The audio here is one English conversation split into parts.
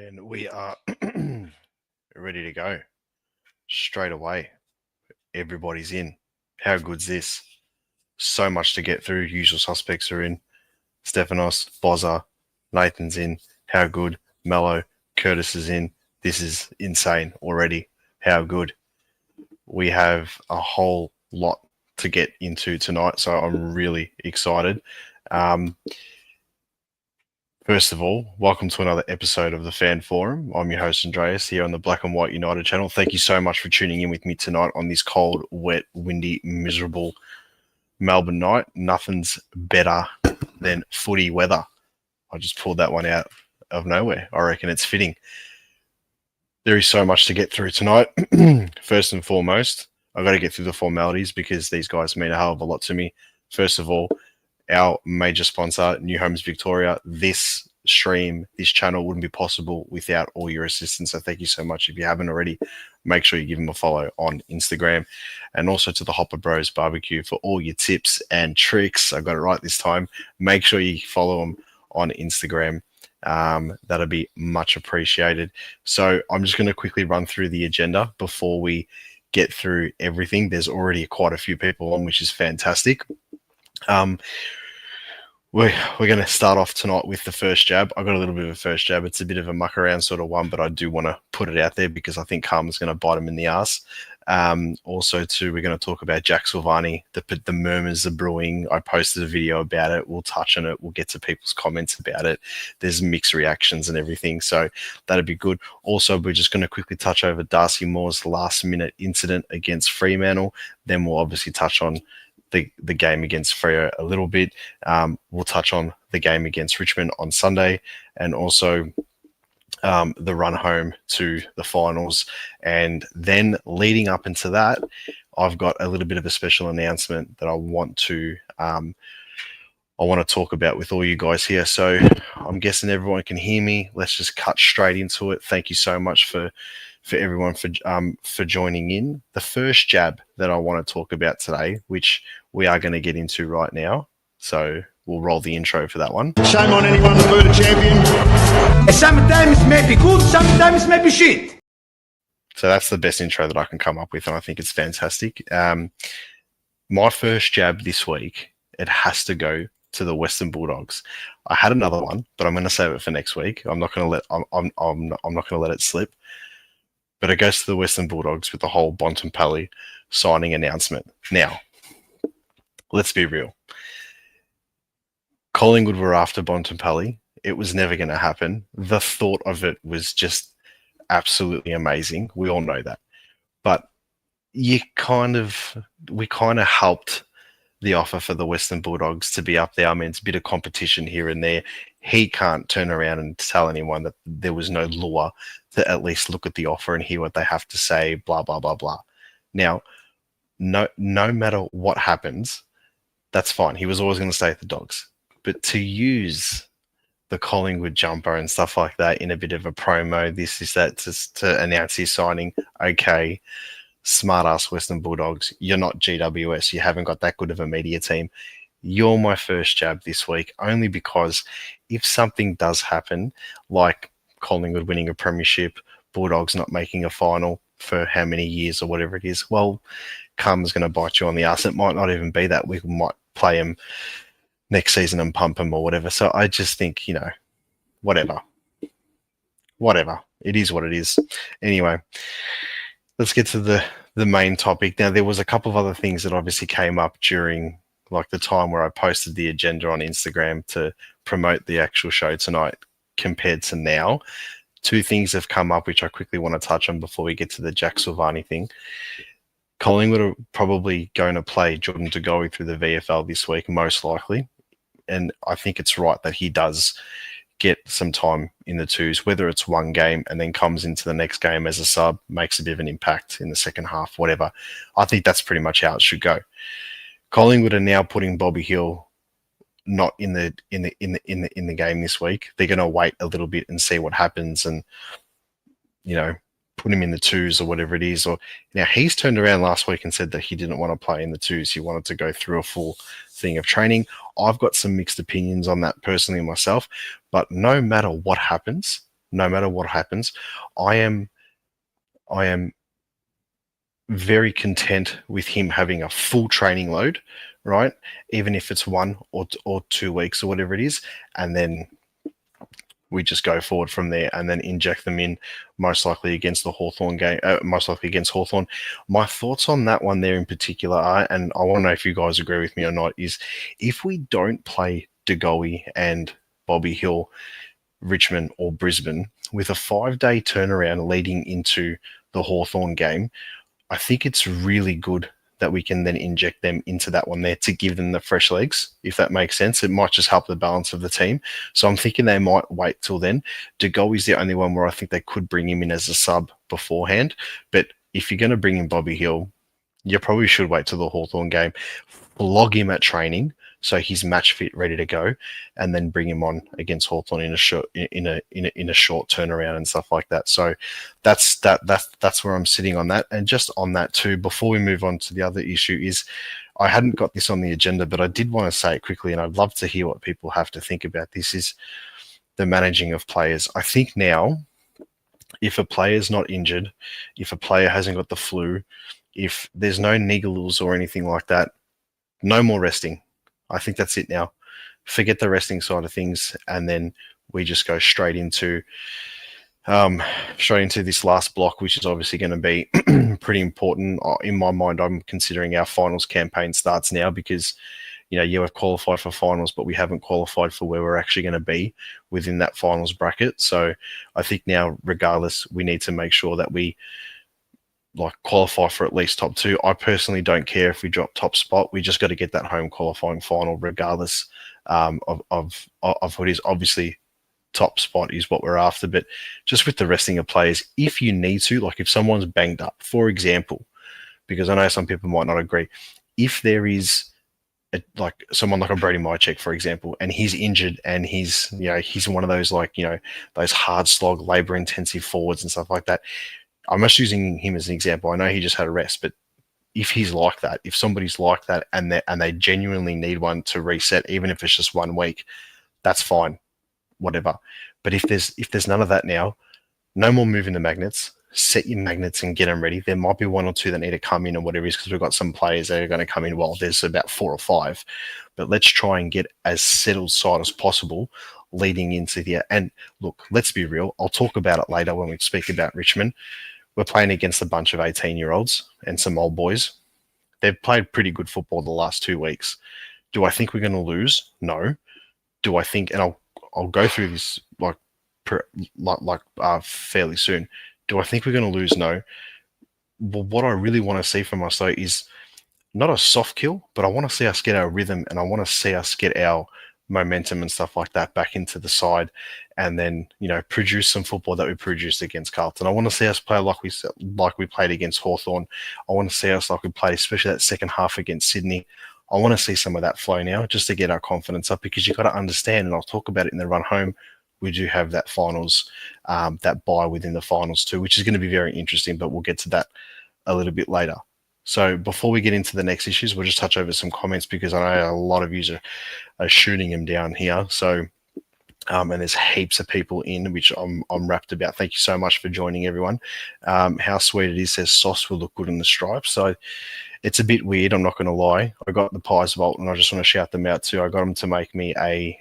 And we are ready to go straight away. Everybody's in. How good's this? So much to get through. Usual suspects are in. Stephanos, Bozza, Nathan's in. How good? Mello, Curtis is in. This is insane already. How good? We have a whole lot to get into tonight, so I'm really excited. First of all, welcome to another episode of the Fan Forum. I'm your host, Andreas, here on the Black and White United channel. Thank you so much for tuning in with me tonight on this cold, wet, windy, miserable Melbourne night. Nothing's better than footy weather. I just pulled that one out of nowhere. I reckon it's fitting. There is so much to get through tonight. First and foremost, I've got to get through the formalities because these guys mean a hell of a lot to me. First of all, our major sponsor, New Homes Victoria. This stream, this channel wouldn't be possible without all your assistance. So thank you so much. If you haven't already, make sure you give them a follow on Instagram. And also to the Hopper Bros Barbecue for all your tips and tricks. I got it right this time. Make sure you follow them on Instagram. That'll be much appreciated. So I'm just going to quickly run through the agenda before we get through everything. There's already quite a few people on, which is fantastic. We're going to start off tonight with the first jab. I got a little bit of a first jab. It's a bit of a muck around sort of one, but I do want to put it out there because I think Karma's going to bite him in the ass. Also, too, we're going to talk about Jack Silvagni. The murmurs are brewing. I posted a video about it. We'll touch on it. We'll get to people's comments about it. There's mixed reactions and everything, so that'd be good. Also, we're just going to quickly touch over Darcy Moore's last-minute incident against Fremantle. Then we'll obviously touch on the game against Freo a little bit. We'll touch on the game against Richmond on Sunday and also the run home to the finals. And then leading up into that, I've got a little bit of a special announcement that I want to talk about with all you guys here. So I'm guessing everyone can hear me. Let's just cut straight into it. Thank you so much for everyone for joining in. The first jab that I want to talk about today, which we are going to get into right now. So we'll roll the intro for that one. Shame on anyone who blew the champion. Sometimes it may be good, sometimes it may be shit. So that's the best intro that I can come up with, and I think it's fantastic. My first jab this week, it has to go to the Western Bulldogs. I had another one, but I'm going to save it for next week. I'm not going to let it slip. But it goes to the Western Bulldogs with the whole Bontempelli signing announcement. Now, let's be real. Collingwood were after Bontempelli. It was never going to happen. The thought of it was just absolutely amazing. We all know that. But we kind of helped the offer for the Western Bulldogs to be up there. I mean, it's a bit of competition here and there. He can't turn around and tell anyone that there was no lure to at least look at the offer and hear what they have to say, blah, blah, blah, blah. Now, no matter what happens, that's fine. He was always going to stay at the Dogs. But to use the Collingwood jumper and stuff like that in a bit of a promo, this is that, to announce his signing, okay, smart-ass Western Bulldogs, you're not GWS. You haven't got that good of a media team. You're my first jab this week, only because if something does happen, like Collingwood winning a premiership, Bulldogs not making a final for how many years or whatever it is, well, Karma's going to bite you on the ass. It might not even be that. We might play him next season and pump him or whatever. So I just think, whatever. It is what it is. Anyway, let's get to the main topic. Now, there was a couple of other things that obviously came up during the time where I posted the agenda on Instagram to promote the actual show tonight compared to now. Two things have come up which I quickly want to touch on before we get to the Jack Silvagni thing. Collingwood are probably going to play Jordan De Goey through the VFL this week, most likely. And I think it's right that he does get some time in the twos, whether it's one game and then comes into the next game as a sub, makes a bit of an impact in the second half, whatever. I think that's pretty much how it should go. Collingwood are now putting Bobby Hill not in the game this week. They're going to wait a little bit and see what happens, and put him in the twos or whatever it is. Or now he's turned around last week and said that he didn't want to play in the twos. He wanted to go through a full thing of training. I've got some mixed opinions on that personally myself, but no matter what happens, no matter what happens. I am very content with him having a full training load, right? Even if it's 1 or 2 weeks or whatever it is, and then we just go forward from there and then inject them in most likely against the Hawthorn game, most likely against Hawthorn. My thoughts on that one there in particular are, and I want to know if you guys agree with me or not, is if we don't play De Goey and Bobby Hill, Richmond or Brisbane, with a 5-day turnaround leading into the Hawthorn game, I think it's really good that we can then inject them into that one there to give them the fresh legs, if that makes sense. It might just help the balance of the team. So I'm thinking they might wait till then. De Goey's the only one where I think they could bring him in as a sub beforehand. But if you're going to bring in Bobby Hill, you probably should wait till the Hawthorn game, flog him at training so he's match fit, ready to go, and then bring him on against Hawthorn in a short turnaround and stuff like that. So that's where I'm sitting on that. And just on that too, before we move on to the other issue, is I hadn't got this on the agenda, but I did want to say it quickly, and I'd love to hear what people have to think about this, is the managing of players. I think now, if a player's not injured, if a player hasn't got the flu, if there's no niggles or anything like that, no more resting. I think that's it now. Forget the resting side of things, and then we just go straight into this last block, which is obviously going to be pretty important. In my mind, I'm considering our finals campaign starts now because, we've qualified for finals, but we haven't qualified for where we're actually going to be within that finals bracket. So I think now, regardless, we need to make sure that we qualify for at least top 2. I personally don't care if we drop top spot. We just got to get that home qualifying final, regardless of what is. Obviously, top spot is what we're after. But just with the resting of players, if you need to, if someone's banged up, for example, because I know some people might not agree, if there is someone like a Brody Mychek, for example, and he's injured and he's one of those those hard slog, labor intensive forwards and stuff like that. I'm just using him as an example. I know he just had a rest, but if he's like that, if somebody's like that and they genuinely need one to reset, even if it's just 1 week, that's fine, whatever. But if there's none of that now, no more moving the magnets. Set your magnets and get them ready. There might be 1 or 2 that need to come in or whatever it is, because we've got some players that are going to come in. Well, there's about 4 or 5, but let's try and get as settled side as possible leading into the. And look, let's be real. I'll talk about it later when we speak about Richmond. We're playing against a bunch of 18-year-olds and some old boys. They've played pretty good football the last 2 weeks. Do I think we're going to lose? No. Do I think, and I'll go through this fairly soon. Do I think we're going to lose? No. Well, what I really want to see from us though is not a soft kill, but I want to see us get our rhythm, and I want to see us get our momentum and stuff like that back into the side, and then produce some football that we produced against Carlton. I want to see us play like we played against Hawthorn. I want to see us like we played, especially that second half against Sydney. I want to see some of that flow now, just to get our confidence up, because you've got to understand, and I'll talk about it in the run home, we do have that finals, that bye within the finals too, which is going to be very interesting, but we'll get to that a little bit later. So before we get into the next issues, we'll just touch over some comments, because I know a lot of you are shooting them down here. So, and there's heaps of people in, which I'm rapt about. Thank you so much for joining, everyone. How sweet it is, says sauce will look good in the stripes. So it's a bit weird, I'm not going to lie. I got the Pies Vault, and I just want to shout them out too. I got them to make me a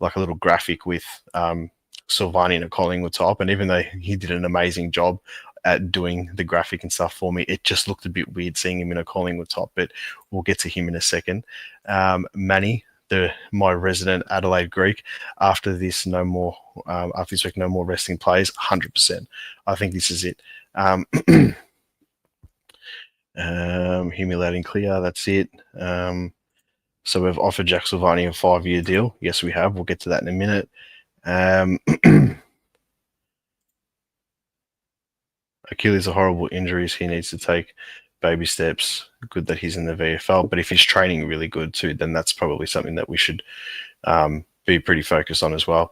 little graphic with Silvagni and a Collingwood top, and even though he did an amazing job at doing the graphic and stuff for me, it just looked a bit weird seeing him in a Collingwood top, but we'll get to him in a second. Manny, my resident Adelaide Greek, after this week, no more resting players, 100%. I think this is it. Hear me loud and clear, that's it. So we've offered Jack Silvagni a 5-year deal. Yes, we have. We'll get to that in a minute. Achilles are horrible injuries. He needs to take baby steps. Good that he's in the VFL. But if he's training really good too, then that's probably something that we should be pretty focused on as well.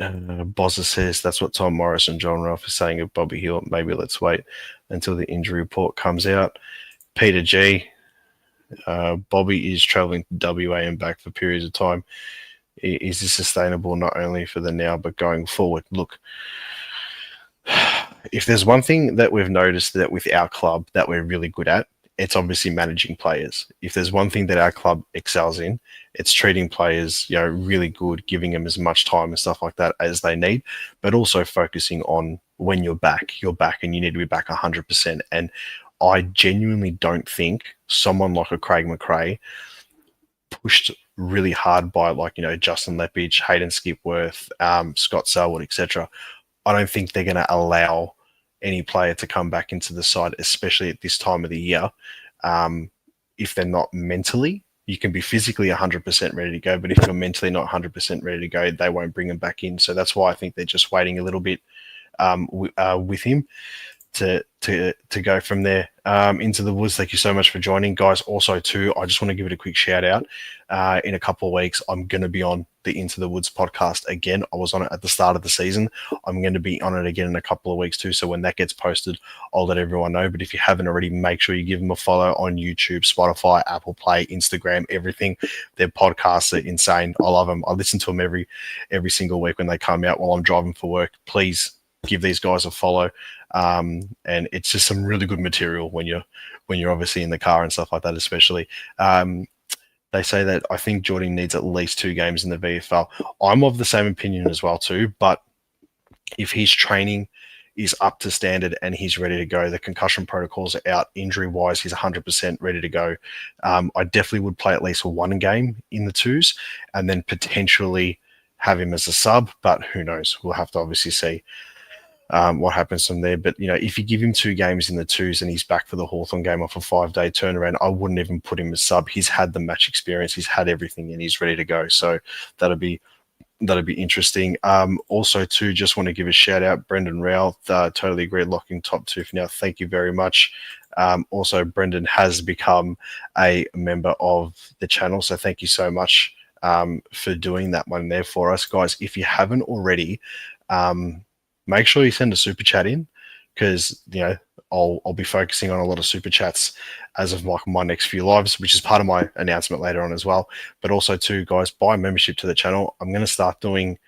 Bozza says that's what Tom Morris and John Ralph is saying of Bobby Hill. Maybe let's wait until the injury report comes out. Peter G. Bobby is travelling to WA and back for periods of time. Is this sustainable not only for the now but going forward? Look, if there's one thing that we've noticed that with our club that we're really good at, it's obviously managing players. If there's one thing that our club excels in, it's treating players, really good, giving them as much time and stuff like that as they need, but also focusing on when you're back, and you need to be back 100%. And I genuinely don't think someone like a Craig McRae pushed really hard by Justin Lepage, Hayden Skipworth, Scott Selwood, etc. I don't think they're going to allow any player to come back into the side, especially at this time of the year. If they're not mentally, you can be physically 100% ready to go, but if you're mentally not 100% ready to go, they won't bring them back in. So that's why I think they're just waiting a little bit with him to go from there. Into the Woods, thank you so much for joining, guys. Also too, I just want to give it a quick shout out. In a couple of weeks, I'm going to be on the Into the Woods podcast again. I was on it at the start of the season. I'm going to be on it again in a couple of weeks too, so when that gets posted, I'll let everyone know. But if you haven't already, make sure you give them a follow on YouTube, Spotify, Apple Play, Instagram, everything. Their podcasts are insane. I love them. I listen to them every single week when they come out while I'm driving for work. Please give these guys a follow. And it's just some really good material when you're obviously in the car and stuff like that, especially. They say that I think Jordan needs at least 2 games in the VFL. I'm of the same opinion as well too, but if his training is up to standard and he's ready to go, the concussion protocols are out, injury-wise, he's 100% ready to go. I definitely would play at least 1 game in the twos and then potentially have him as a sub, but who knows? We'll have to obviously see what happens from there. But, if you give him 2 games in the twos and he's back for the Hawthorn game off a 5-day turnaround, I wouldn't even put him as sub. He's had the match experience, he's had everything, and he's ready to go. So that'll be interesting. Also, too, just want to give a shout out, Brendan Rowell, totally agree, locking top 2 for now. Thank you very much. Also, Brendan has become a member of the channel, so thank you so much for doing that one there for us, guys. If you haven't already, make sure you send a super chat in, because I'll be focusing on a lot of super chats as of my next few lives, which is part of my announcement later on as well. But also too, guys, buy membership to the channel. I'm going to start doing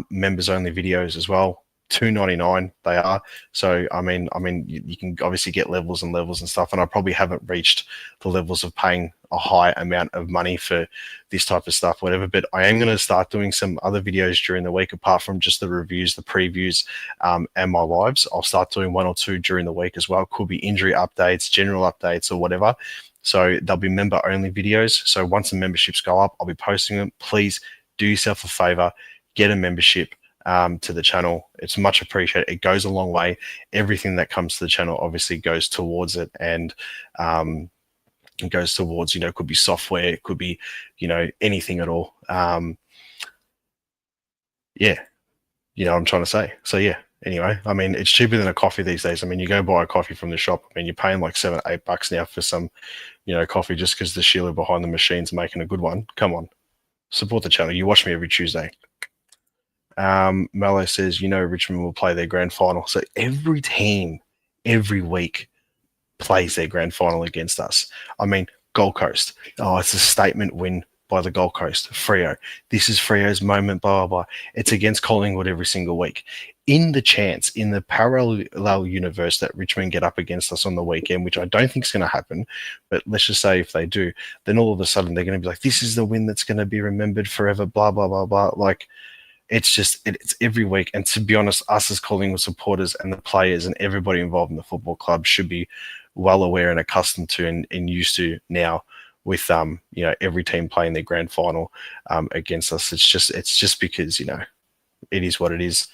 members only videos as well. $2.99 they are. So I mean you can obviously get levels and levels and stuff, and I probably haven't reached the levels of paying a high amount of money for this type of stuff, whatever. But I am going to start doing some other videos during the week, apart from just the reviews, the previews, and my lives. I'll start doing 1 or 2 during the week as well. Could be injury updates, general updates, or whatever. So there'll be member only videos. So once the memberships go up, I'll be posting them. Please do yourself a favor, get a membership to the channel. It's much appreciated. It goes a long way. Everything that comes to the channel obviously goes towards it, and it goes towards, could be software, it could be, anything at all. Yeah, what I'm trying to say. So yeah, anyway, it's cheaper than a coffee these days. You go buy a coffee from the shop, you're paying like $7, $8 now for some, coffee, just because the Sheila behind the machine's making a good one. Come on, support the channel. You watch me every Tuesday. Mallow says, Richmond will play their grand final. So every team, every week, plays their grand final against us. Gold Coast. Oh, it's a statement win by the Gold Coast. Freo. This is Freo's moment, blah, blah, blah. It's against Collingwood every single week. In the parallel universe that Richmond get up against us on the weekend, which I don't think is going to happen, but let's just say if they do, then all of a sudden they're going to be like, this is the win that's going to be remembered forever, blah, blah, blah, blah. Like, it's every week. And to be honest, us as Collingwood supporters and the players and everybody involved in the football club should be well aware and accustomed to and used to now with every team playing their grand final against us. It's just because it is what it is.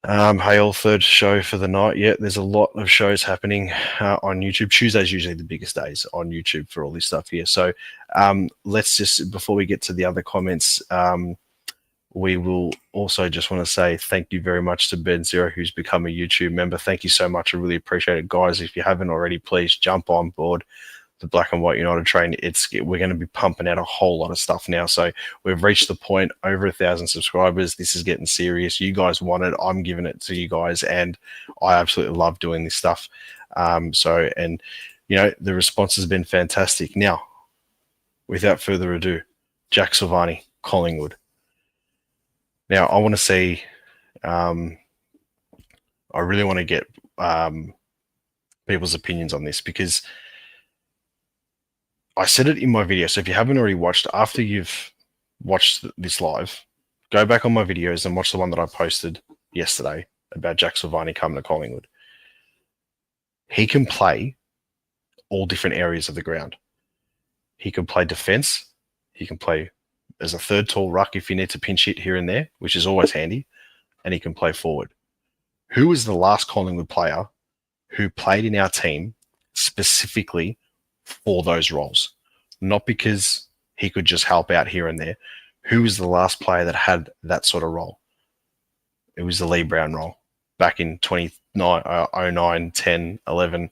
Hey, all, third show for the night. Yeah, there's a lot of shows happening on YouTube. Tuesday's usually the biggest days on YouTube for all this stuff here. So let's just, before we get to the other comments, we will also just want to say thank you very much to Ben Zero, who's become a YouTube member. Thank you so much. I really appreciate it. Guys, if you haven't already, please jump on board the Black and White United train. We're going to be pumping out a whole lot of stuff now. So we've reached the point, over 1,000 subscribers. This is getting serious. You guys want it. I'm giving it to you guys, and I absolutely love doing this stuff. The response has been fantastic. Now, without further ado, Jack Silvagni, Collingwood. Now, I want to see. I really want to get people's opinions on this because I said it in my video. So if you haven't already watched, after you've watched this live, go back on my videos and watch the one that I posted yesterday about Jack Silvagni coming to Collingwood. He can play all different areas of the ground. He can play defence. He can play as a third tall ruck if you need to pinch hit here and there, which is always handy. And he can play forward. Who was the last Collingwood player who played in our team specifically for those roles? Not because he could just help out here and there. Who was the last player that had that sort of role? It was the Lee Brown role back in 09, 10, 11.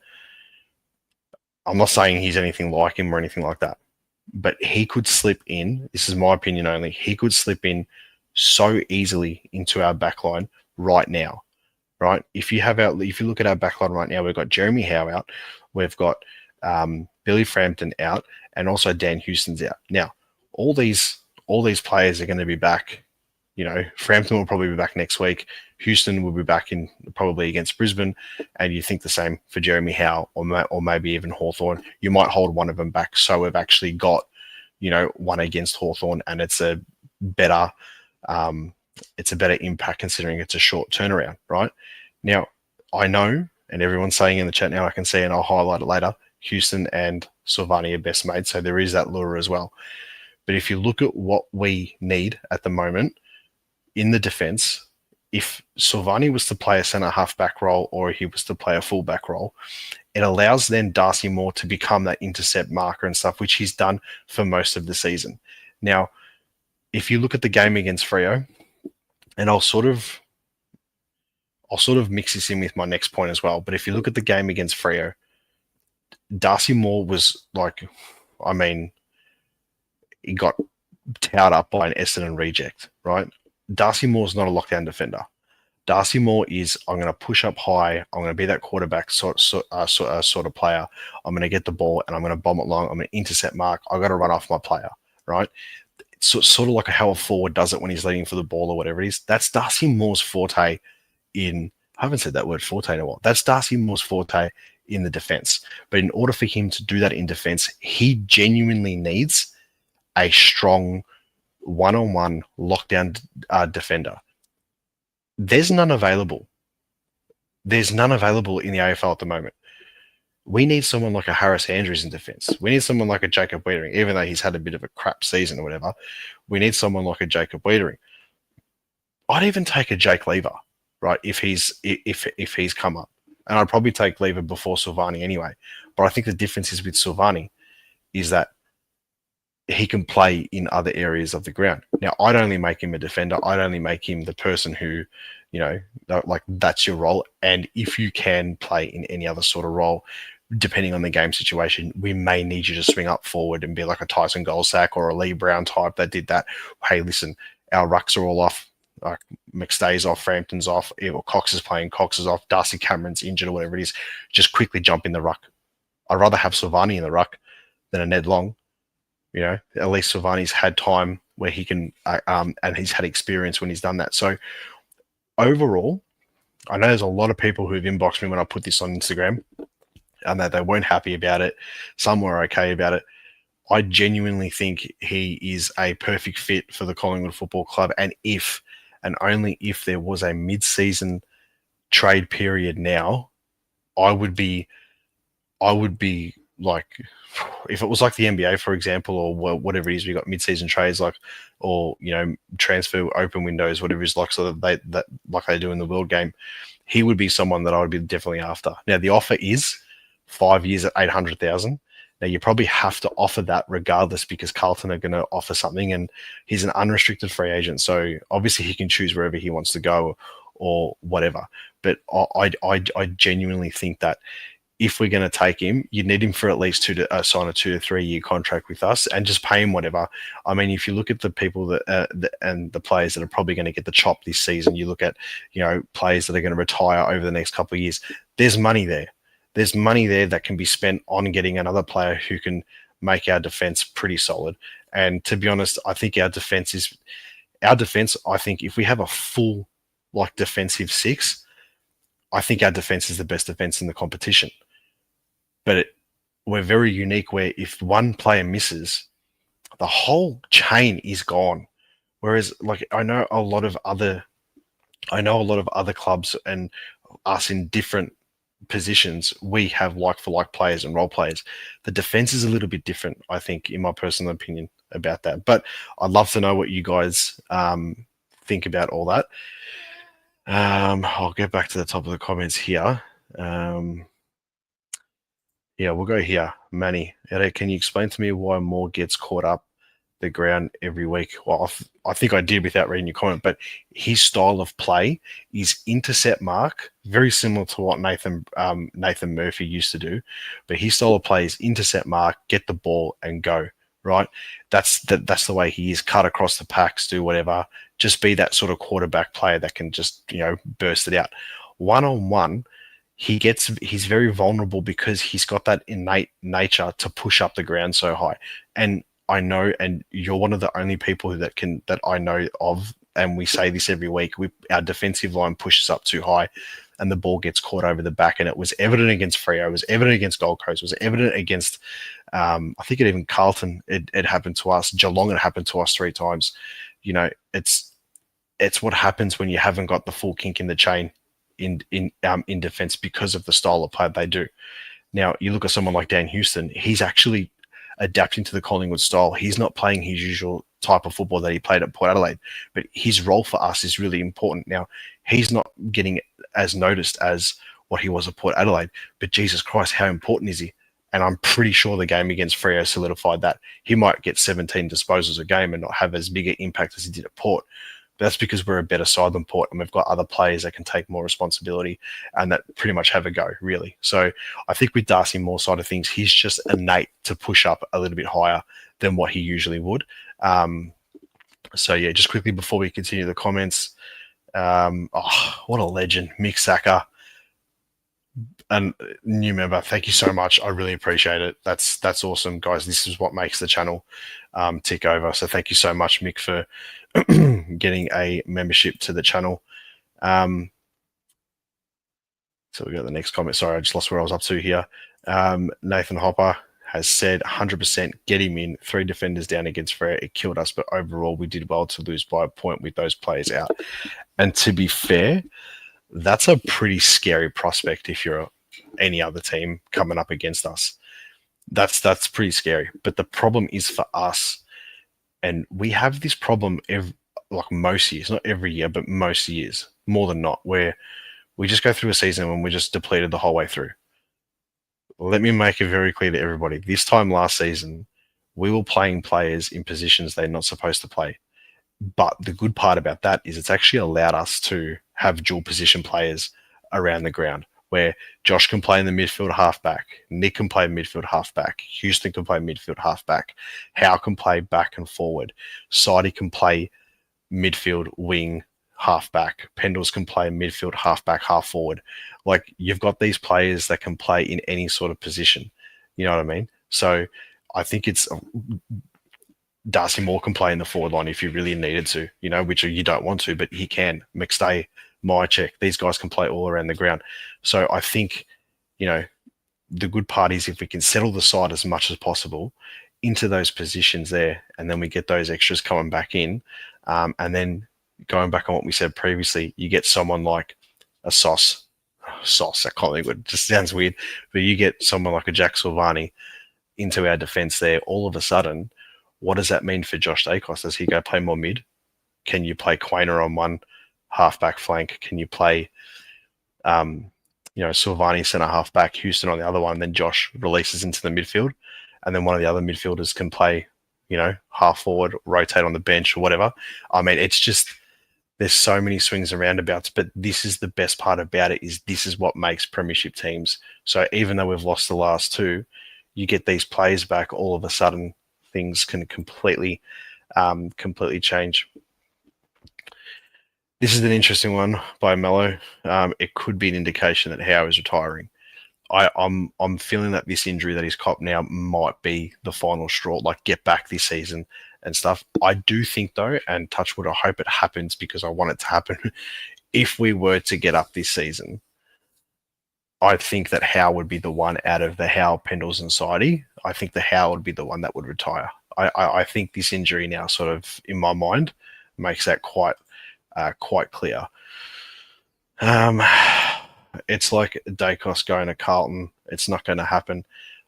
I'm not saying he's anything like him or anything like that, but he could slip in. This is my opinion only. He could slip in so easily into our backline right now, right? If you look at our backline right now, we've got Jeremy Howe out, we've got Billy Frampton out, and also Dan Houston's out. Now, all these players are going to be back. You know, Frampton will probably be back next week. Houston will be back in probably against Brisbane, and you think the same for Jeremy Howe or maybe even Hawthorn. You might hold one of them back, so we've actually got, you know, one against Hawthorn, and it's a better impact considering it's a short turnaround, right? Now, I know, and everyone's saying in the chat now, I can see, and I'll highlight it later, Houston and Silvagni are best mates, so there is that lure as well. But if you look at what we need at the moment in the defence, if Silvagni was to play a centre half-back role or he was to play a full-back role, it allows then Darcy Moore to become that intercept marker and stuff, which he's done for most of the season. Now, if you look at the game against Freo, and I'll sort of mix this in with my next point as well, but if you look at the game against Freo, Darcy Moore was like, I mean, he got towed up by an Essendon reject, right? Darcy Moore's not a lockdown defender. Darcy Moore is, I'm going to push up high. I'm going to be that quarterback sort of player. I'm going to get the ball and I'm going to bomb it long. I'm going to intercept mark. I've got to run off my player, right? It's sort of like how a forward does it when he's leading for the ball or whatever it is. That's Darcy Moore's forte in, I haven't said that word forte in a while. That's Darcy Moore's forte in the defense. But in order for him to do that in defense, he genuinely needs a strong one-on-one lockdown defender. There's none available. There's none available in the AFL at the moment. We need someone like a Harris Andrews in defence. We need someone like a Jacob Wiedering, even though he's had a bit of a crap season or whatever. We need someone like a Jacob Wiedering. I'd even take a Jake Lever, right, if he's come up. And I'd probably take Lever before Silvagni anyway. But I think the difference is with Silvagni is that he can play in other areas of the ground. Now, I'd only make him a defender. I'd only make him the person who, you know, like that's your role. And if you can play in any other sort of role, depending on the game situation, we may need you to swing up forward and be like a Tyson Goldsack or a Lee Brown type that did that. Hey, listen, our rucks are all off. Like McStay's off, Frampton's off, or Cox is playing, Cox is off, Darcy Cameron's injured or whatever it is. Just quickly jump in the ruck. I'd rather have Silvagni in the ruck than a Ned Long. You know, at least Silvagni's had time where he can, and he's had experience when he's done that. So overall, I know there's a lot of people who've inboxed me when I put this on Instagram and that they weren't happy about it. Some were okay about it. I genuinely think he is a perfect fit for the Collingwood Football Club. And if, and only if there was a mid-season trade period now, I would be like, if it was like the NBA, for example, or whatever it is, we got mid-season trades, like, or, you know, transfer open windows, whatever it is, like, so that like they do in the World Game, he would be someone that I would be definitely after. Now, the offer is 5 years at 800,000. Now, you probably have to offer that regardless because Carlton are going to offer something, and he's an unrestricted free agent, so obviously he can choose wherever he wants to go or whatever. But I genuinely think that if we're going to take him, you need him for at least sign a 2 to 3 year contract with us and just pay him whatever. I mean, if you look at the people that and the players that are probably going to get the chop this season, you look at, you know, players that are going to retire over the next couple of years, there's money there. There's money there that can be spent on getting another player who can make our defense pretty solid And to be honest, I think our defense, I think if we have a full defensive six, I think our defense is the best defense in the competition. But we're very unique where if one player misses, the whole chain is gone. Whereas I know a lot of other clubs and us in different positions, we have like for like players and role players. The defense is a little bit different, I think, in my personal opinion about that. But I'd love to know what you guys think about all that. I'll get back to the top of the comments here. Yeah, we'll go here. Manny, can you explain to me why Moore gets caught up the ground every week? Well, I think I did without reading your comment, but his style of play is intercept mark, very similar to what Nathan Murphy used to do. But his style of play is intercept mark, get the ball and go, right? That's the way he is. Cut across the packs, do whatever. Just be that sort of quarterback player that can just, burst it out. One-on-one, he's very vulnerable because he's got that innate nature to push up the ground so high. And I know, and you're one of the only people that I know of, and we say this every week, our defensive line pushes up too high and the ball gets caught over the back. And it was evident against Freo, it was evident against Gold Coast, it was evident against, I think even Carlton, it happened to us. Geelong, it happened to us 3 times. It's what happens when you haven't got the full kink in the chain in defense because of the style of play they do. Now, you look at someone like Dan Houston, he's actually adapting to the Collingwood style. He's not playing his usual type of football that he played at Port Adelaide, but his role for us is really important. Now, he's not getting as noticed as what he was at Port Adelaide, but Jesus Christ, how important is he? And I'm pretty sure the game against Freo solidified that. He might get 17 disposals a game and not have as big an impact as he did at Port. But that's because we're a better side than Port and we've got other players that can take more responsibility and that pretty much have a go, really. So I think with Darcy Moore side of things, he's just innate to push up a little bit higher than what he usually would. So yeah, just quickly before we continue the comments, what a legend, Mick Saka. And new member, thank you so much. I really appreciate it. That's awesome, guys. This is what makes the channel tick over. So thank you so much, Mick, for getting a membership to the channel. So we got the next comment. Sorry, I just lost where I was up to here. Nathan Hopper has said 100% get him in. 3 defenders down against Freo. It killed us, but overall we did well to lose by a point with those players out. And to be fair, that's a pretty scary prospect if you're any other team coming up against us. That's pretty scary. But the problem is for us, and we have this problem most years, not every year, but most years, more than not, where we just go through a season when we're just depleted the whole way through. Let me make it very clear to everybody. This time last season, we were playing players in positions they're not supposed to play. But the good part about that is it's actually allowed us to have dual position players around the ground where Josh can play in the midfield halfback, Nick can play midfield halfback, Houston can play midfield halfback, Howe can play back and forward, Sidey can play midfield wing halfback, Pendles can play midfield halfback, half forward. Like, you've got these players that can play in any sort of position. You know what I mean? So I think it's Darcy Moore can play in the forward line if you really needed to, which you don't want to, but he can. McStay, Myercheck, these guys can play all around the ground. So I think, the good part is if we can settle the side as much as possible into those positions there, and then we get those extras coming back in, and then going back on what we said previously, you get someone like a Sauce at Collingwood. Just sounds weird, but you get someone like a Jack Silvagni into our defence there, all of a sudden, what does that mean for Josh Dacos? Does he go play more mid? Can you play Quainer on one halfback flank? Can you play, Silvagni centre halfback, Houston on the other one, then Josh releases into the midfield, and then one of the other midfielders can play, half forward, rotate on the bench or whatever. I mean, it's just, there's so many swings and roundabouts, but this is the best part about it, is this is what makes premiership teams. So even though we've lost the last 2, you get these players back, all of a sudden things can completely change. This is an interesting one by Mello. It could be an indication that Howe is retiring. I'm feeling that this injury that he's copped now might be the final straw, like get back this season and stuff. I do think though, and touch wood, I hope it happens because I want it to happen. If we were to get up this season, I think that Howe would be the one out of the Howe, Pendles, and Sidey. I think the Howe would be the one that would retire. I think this injury now, sort of in my mind, makes that quite clear. It's like Dacos going to Carlton. It's not going to happen.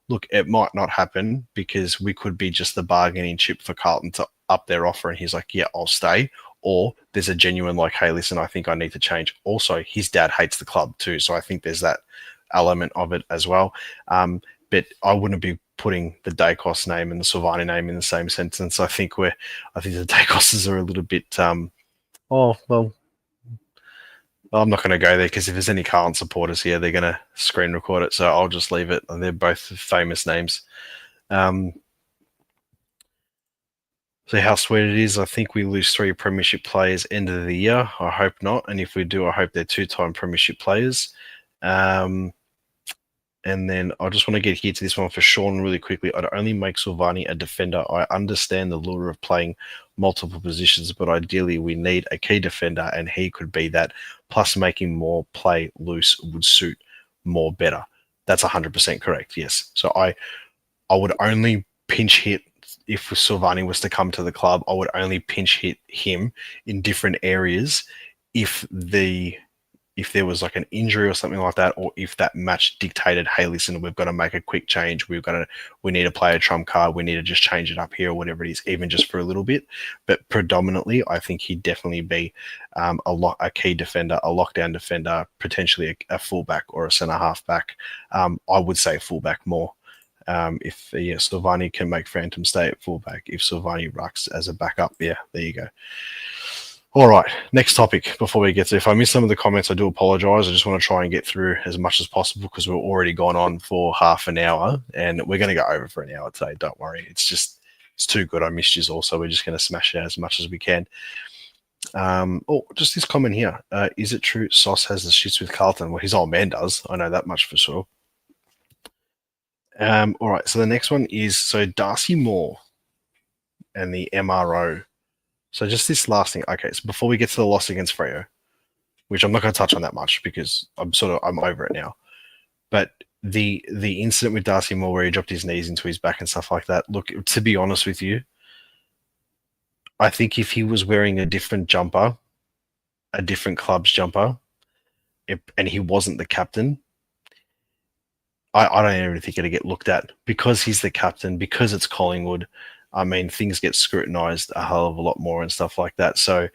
Look, it might not happen because we could be just the bargaining chip for Carlton to up their offer, and he's like, "Yeah, I'll stay." Or there's a genuine like, "Hey, listen, I think I need to change." Also, his dad hates the club too, so I think there's that element of it as well. But I wouldn't be putting the Dacos name and the Silvagni name in the same sentence. I think the Dacoses are a little bit. Oh well, I'm not going to go there because if there's any Carlton supporters here, they're going to screen record it. So I'll just leave it. They're both famous names. See how sweet it is. I think we lose 3 premiership players end of the year. I hope not. And if we do, I hope they're 2-time premiership players. And then I just want to get here to this one for Sean really quickly. I'd only make Silvagni a defender. I understand the lure of playing multiple positions, but ideally we need a key defender, and he could be that. Plus making more play loose would suit more better. That's 100% correct, yes. So I would only pinch hit, if Silvagni was to come to the club, I would only pinch hit him in different areas if there was like an injury or something like that, or if that match dictated, hey, listen, we've got to make a quick change. We need to play a trump card. We need to just change it up here or whatever it is, even just for a little bit. But predominantly, I think he'd definitely be a key defender, a lockdown defender, potentially a fullback or a centre half back. I would say fullback more. If Silvagni can make Phantom stay at fullback, if Silvagni rucks as a backup, yeah, there you go. All right, next topic before we get to, if I miss some of the comments, I do apologise. I just want to try and get through as much as possible because we're already gone on for half an hour and we're going to go over for an hour today. Don't worry. It's too good. I missed you all, so we're just going to smash it out as much as we can. Just this comment here. Is it true Sauce has the shits with Carlton? Well, his old man does. I know that much for sure. All right, so the next one is, Darcy Moore and the MRO. So just this last thing. Okay, so before we get to the loss against Freo, which I'm not going to touch on that much because I'm over it now. But the incident with Darcy Moore where he dropped his knees into his back and stuff like that. Look, to be honest with you, I think if he was wearing a different jumper, a different club's jumper, and he wasn't the captain, I don't even think it'd get looked at because he's the captain, because it's Collingwood. I mean, things get scrutinised a hell of a lot more and stuff like that. So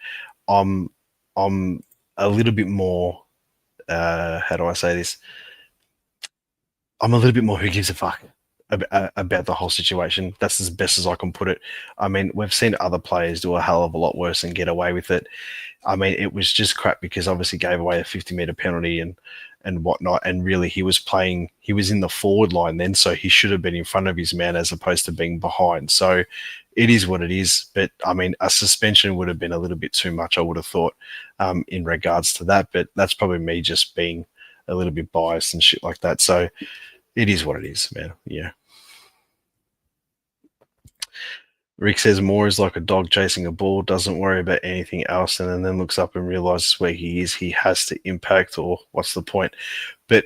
I'm a little bit more, how do I say this? I'm a little bit more who gives a fuck about the whole situation. That's as best as I can put it. I mean, we've seen other players do a hell of a lot worse and get away with it. I mean, it was just crap because obviously gave away a 50-metre penalty and whatnot. And really, he was in the forward line then, so he should have been in front of his man as opposed to being behind. So it is what it is. But I mean, a suspension would have been a little bit too much, I would have thought, in regards to that. But that's probably me just being a little bit biased and shit like that. So it is what it is, man. Yeah. Rick says Moore is like a dog chasing a ball, doesn't worry about anything else, and then looks up and realizes where he is. He has to impact, or what's the point? But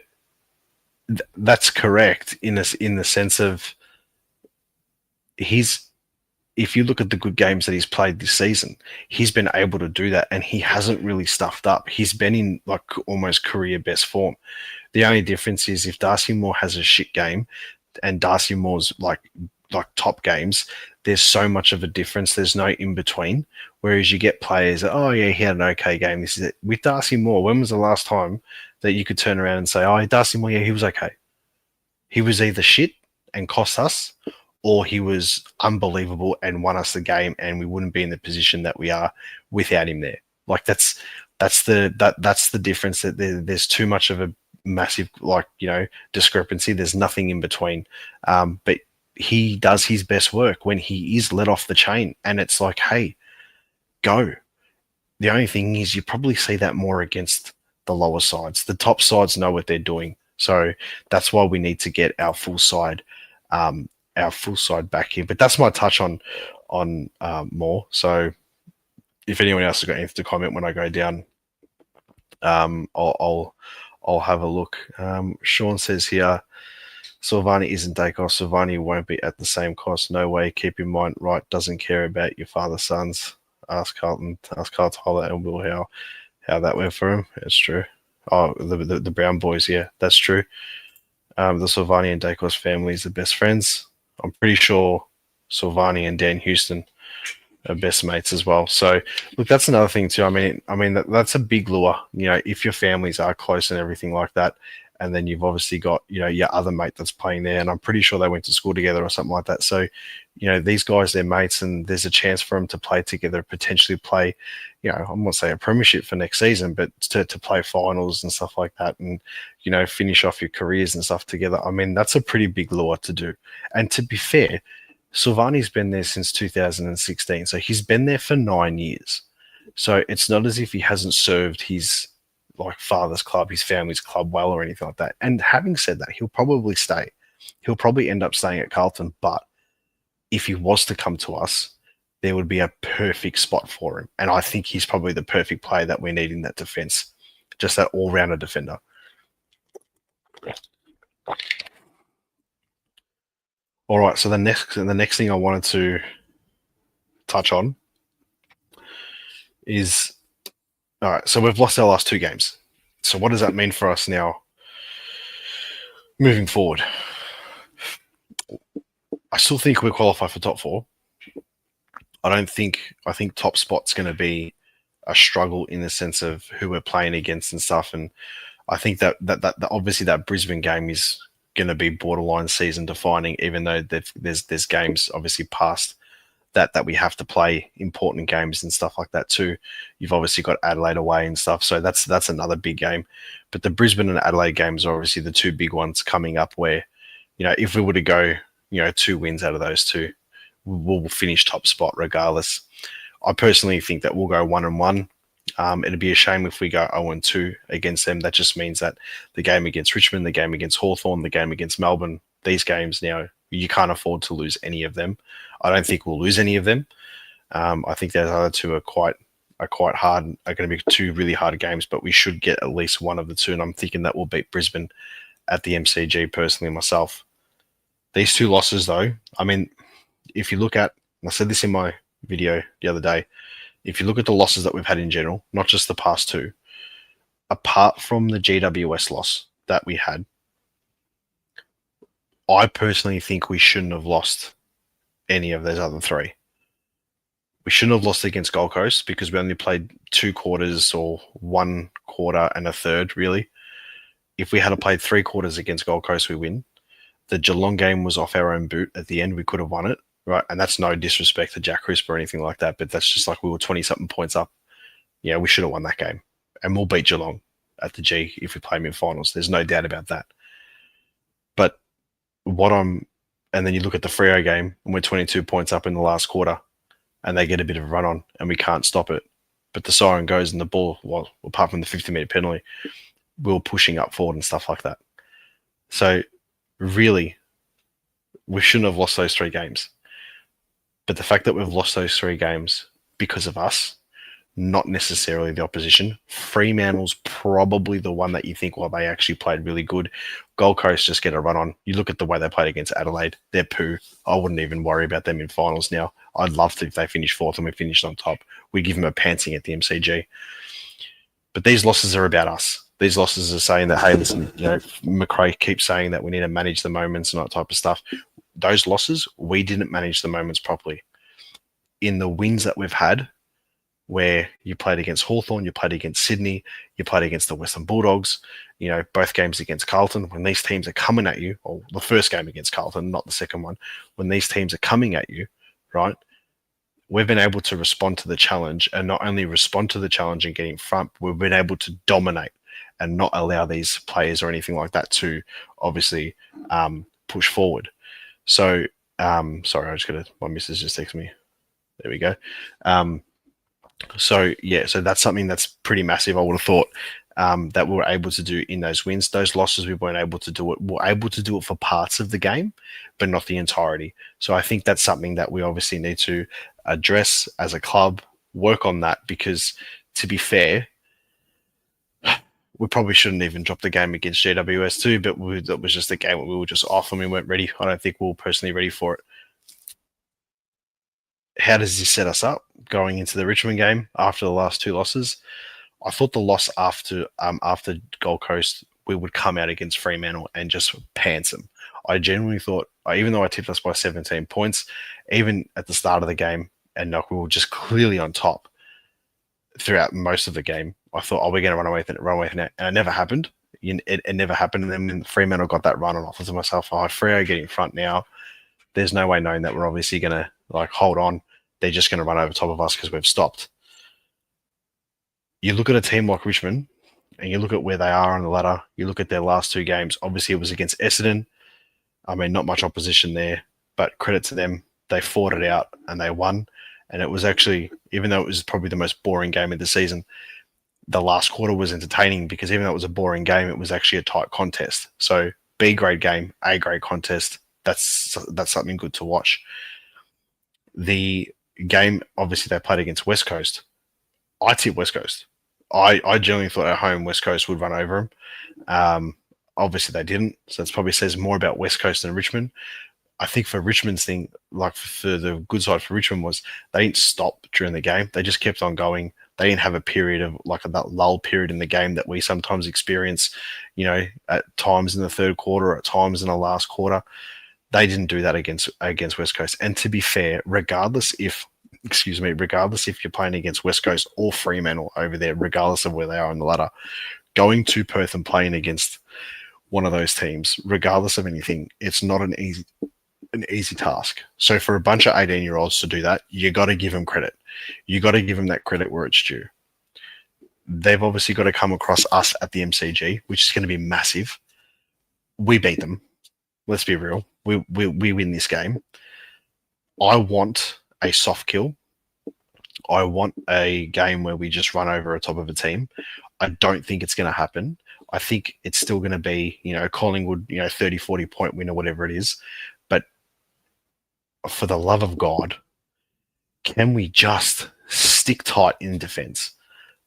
that's correct in the sense of if you look at the good games that he's played this season, he's been able to do that, and he hasn't really stuffed up. He's been in like almost career best form. The only difference is if Darcy Moore has a shit game and Darcy Moore's like top games, there's so much of a difference. There's no in between. Whereas you get players that, oh yeah, he had an okay game. This is it. With Darcy Moore, when was the last time that you could turn around and say, oh, Darcy Moore, yeah, he was okay. He was either shit and cost us, or he was unbelievable and won us the game, and we wouldn't be in the position that we are without him there. Like that's the difference. That there's too much of a massive discrepancy. There's nothing in between. But he does his best work when he is let off the chain, and it's like, hey, go. The only thing is you probably see that more against the lower sides. The top sides know what they're doing. So that's why we need to get our full side back here. But that's my touch on Moore. So if anyone else has got anything to comment when I go down, I'll have a look. Sean says here, Silvagni isn't Dacos. Silvagni won't be at the same cost. No way. Keep in mind, Wright doesn't care about your father's sons. Ask Carl Tyler and Will how that went for him. It's true. Oh, the Brown boys, yeah, that's true. The Silvagni and Dacos families are best friends. I'm pretty sure Silvagni and Dan Houston are best mates as well. So, look, that's another thing too. I mean that's a big lure. You know, if your families are close and everything like that, and then you've obviously got, you know, your other mate that's playing there, and I'm pretty sure they went to school together or something like that. So, you know, these guys, they're mates, and there's a chance for them to play together, potentially play, you know, I'm not saying a premiership for next season, but to play finals and stuff like that, and, you know, finish off your careers and stuff together. I mean, that's a pretty big lure to do. And to be fair, Silvagni's been there since 2016, so he's been there for 9 years. So it's not as if he hasn't served his like father's club, his family's club well or anything like that. And having said that, he'll probably stay. He'll probably end up staying at Carlton, but if he was to come to us, there would be a perfect spot for him. And I think he's probably the perfect player that we need in that defense. Just that all-rounder defender. All right, so the next thing I wanted to touch on is, all right, so we've lost our last 2 games. So what does that mean for us now moving forward? I still think we qualify for top 4. I think top spot's going to be a struggle in the sense of who we're playing against and stuff. And I think that obviously that Brisbane game is going to be borderline season defining, even though there's games obviously past that we have to play important games and stuff like that too. You've obviously got Adelaide away and stuff, so that's another big game. But the Brisbane and Adelaide games are obviously the 2 big ones coming up where, you know, if we were to go, you know, 2 wins out of those 2, we'll finish top spot regardless. I personally think that we'll go 1-1. It'd be a shame if we go 0-2 against them. That just means that the game against Richmond, the game against Hawthorn, the game against Melbourne, these games now, you can't afford to lose any of them. I don't think we'll lose any of them. I think those other 2 are quite hard, are going to be 2 really hard games, but we should get at least one of the 2, and I'm thinking that we'll beat Brisbane at the MCG personally myself. These 2 losses though, I mean, if you look at, and I said this in my video the other day, if you look at the losses that we've had in general, not just the past 2, apart from the GWS loss that we had, I personally think we shouldn't have lost any of those other 3. We shouldn't have lost against Gold Coast because we only played 2 quarters or 1 quarter and a third, really. If we had played 3 quarters against Gold Coast, we win. The Geelong game was off our own boot at the end. We could have won it, right? And that's no disrespect to Jack Crisp or anything like that, but that's just like we were 20-something points up. Yeah, we should have won that game. And we'll beat Geelong at the G if we play them in finals. There's no doubt about that. But and then you look at the Freo game, and we're 22 points up in the last quarter, and they get a bit of a run on, and we can't stop it. But the siren goes, and the ball, well, apart from the 50-metre penalty, we were pushing up forward and stuff like that. So, really, we shouldn't have lost those 3 games. But the fact that we've lost those 3 games because of us, not necessarily the opposition. Fremantle's probably the one that you think, well, they actually played really good. Gold Coast just get a run on. You look at the way they played against Adelaide, they're poo. I wouldn't even worry about them in finals now. I'd love to if they finish 4th and we finished on top. We give them a pantsing at the MCG. But these losses are about us. These losses are saying that, hey, listen, you know, McRae keeps saying that we need to manage the moments and that type of stuff. Those losses, we didn't manage the moments properly. In the wins that we've had, where you played against Hawthorn, you played against Sydney, you played against the Western Bulldogs, you know, both games against Carlton, when these teams are coming at you, or the first game against Carlton, not the second one, when these teams are coming at you, right, we've been able to respond to the challenge, and not only respond to the challenge and get in front, we've been able to dominate and not allow these players or anything like that to obviously push forward. So, sorry, I just got my missus just texted me. There we go. So, yeah, so that's something that's pretty massive, I would have thought. that we were able to do in those wins. Those losses, we weren't able to do it. We were able to do it for parts of the game, but not the entirety. So I think that's something that we obviously need to address as a club, work on that, because to be fair, we probably shouldn't even drop the game against GWS too, but that was just a game where we were just off and we weren't ready. I don't think we were personally ready for it. How does this set us up going into the Richmond game after the last two losses? I thought the loss after Gold Coast, we would come out against Fremantle and just pants them. I genuinely thought, even though I tipped us by 17 points, even at the start of the game, and we were just clearly on top throughout most of the game, I thought, we're going to run away with it. And it never happened. It never happened. And then when Fremantle got that run, and I thought to myself, Freo get in front now. There's no way knowing that we're obviously going to hold on. They're just going to run over top of us because we've stopped. You look at a team like Richmond and you look at where they are on the ladder. You look at their last two games. Obviously, it was against Essendon. I mean, not much opposition there, but credit to them. They fought it out and they won. And it was actually, even though it was probably the most boring game of the season, the last quarter was entertaining because even though it was a boring game, it was actually a tight contest. So B grade game, A grade contest. That's something good to watch. The game, obviously, they played against West Coast. I tipped West Coast. I genuinely thought at home West Coast would run over them. Obviously, they didn't. So it probably says more about West Coast than Richmond. I think for Richmond's thing, for the good side for Richmond was they didn't stop during the game. They just kept on going. They didn't have a period of that lull period in the game that we sometimes experience, at times in the third quarter, or at times in the last quarter. They didn't do that against West Coast. And to be fair, regardless if you're playing against West Coast or Fremantle over there, regardless of where they are on the ladder, going to Perth and playing against one of those teams, regardless of anything, it's not an easy task. So for a bunch of 18-year-olds to do that, you got to give them credit. You got to give them that credit where it's due. They've obviously got to come across us at the MCG, which is going to be massive. We beat them. Let's be real. We win this game. I want a soft kill. I want a game where we just run over the top of a team. I don't think it's going to happen. I think it's still going to be, Collingwood, 30, 40 point win or whatever it is. But for the love of God, can we just stick tight in defense?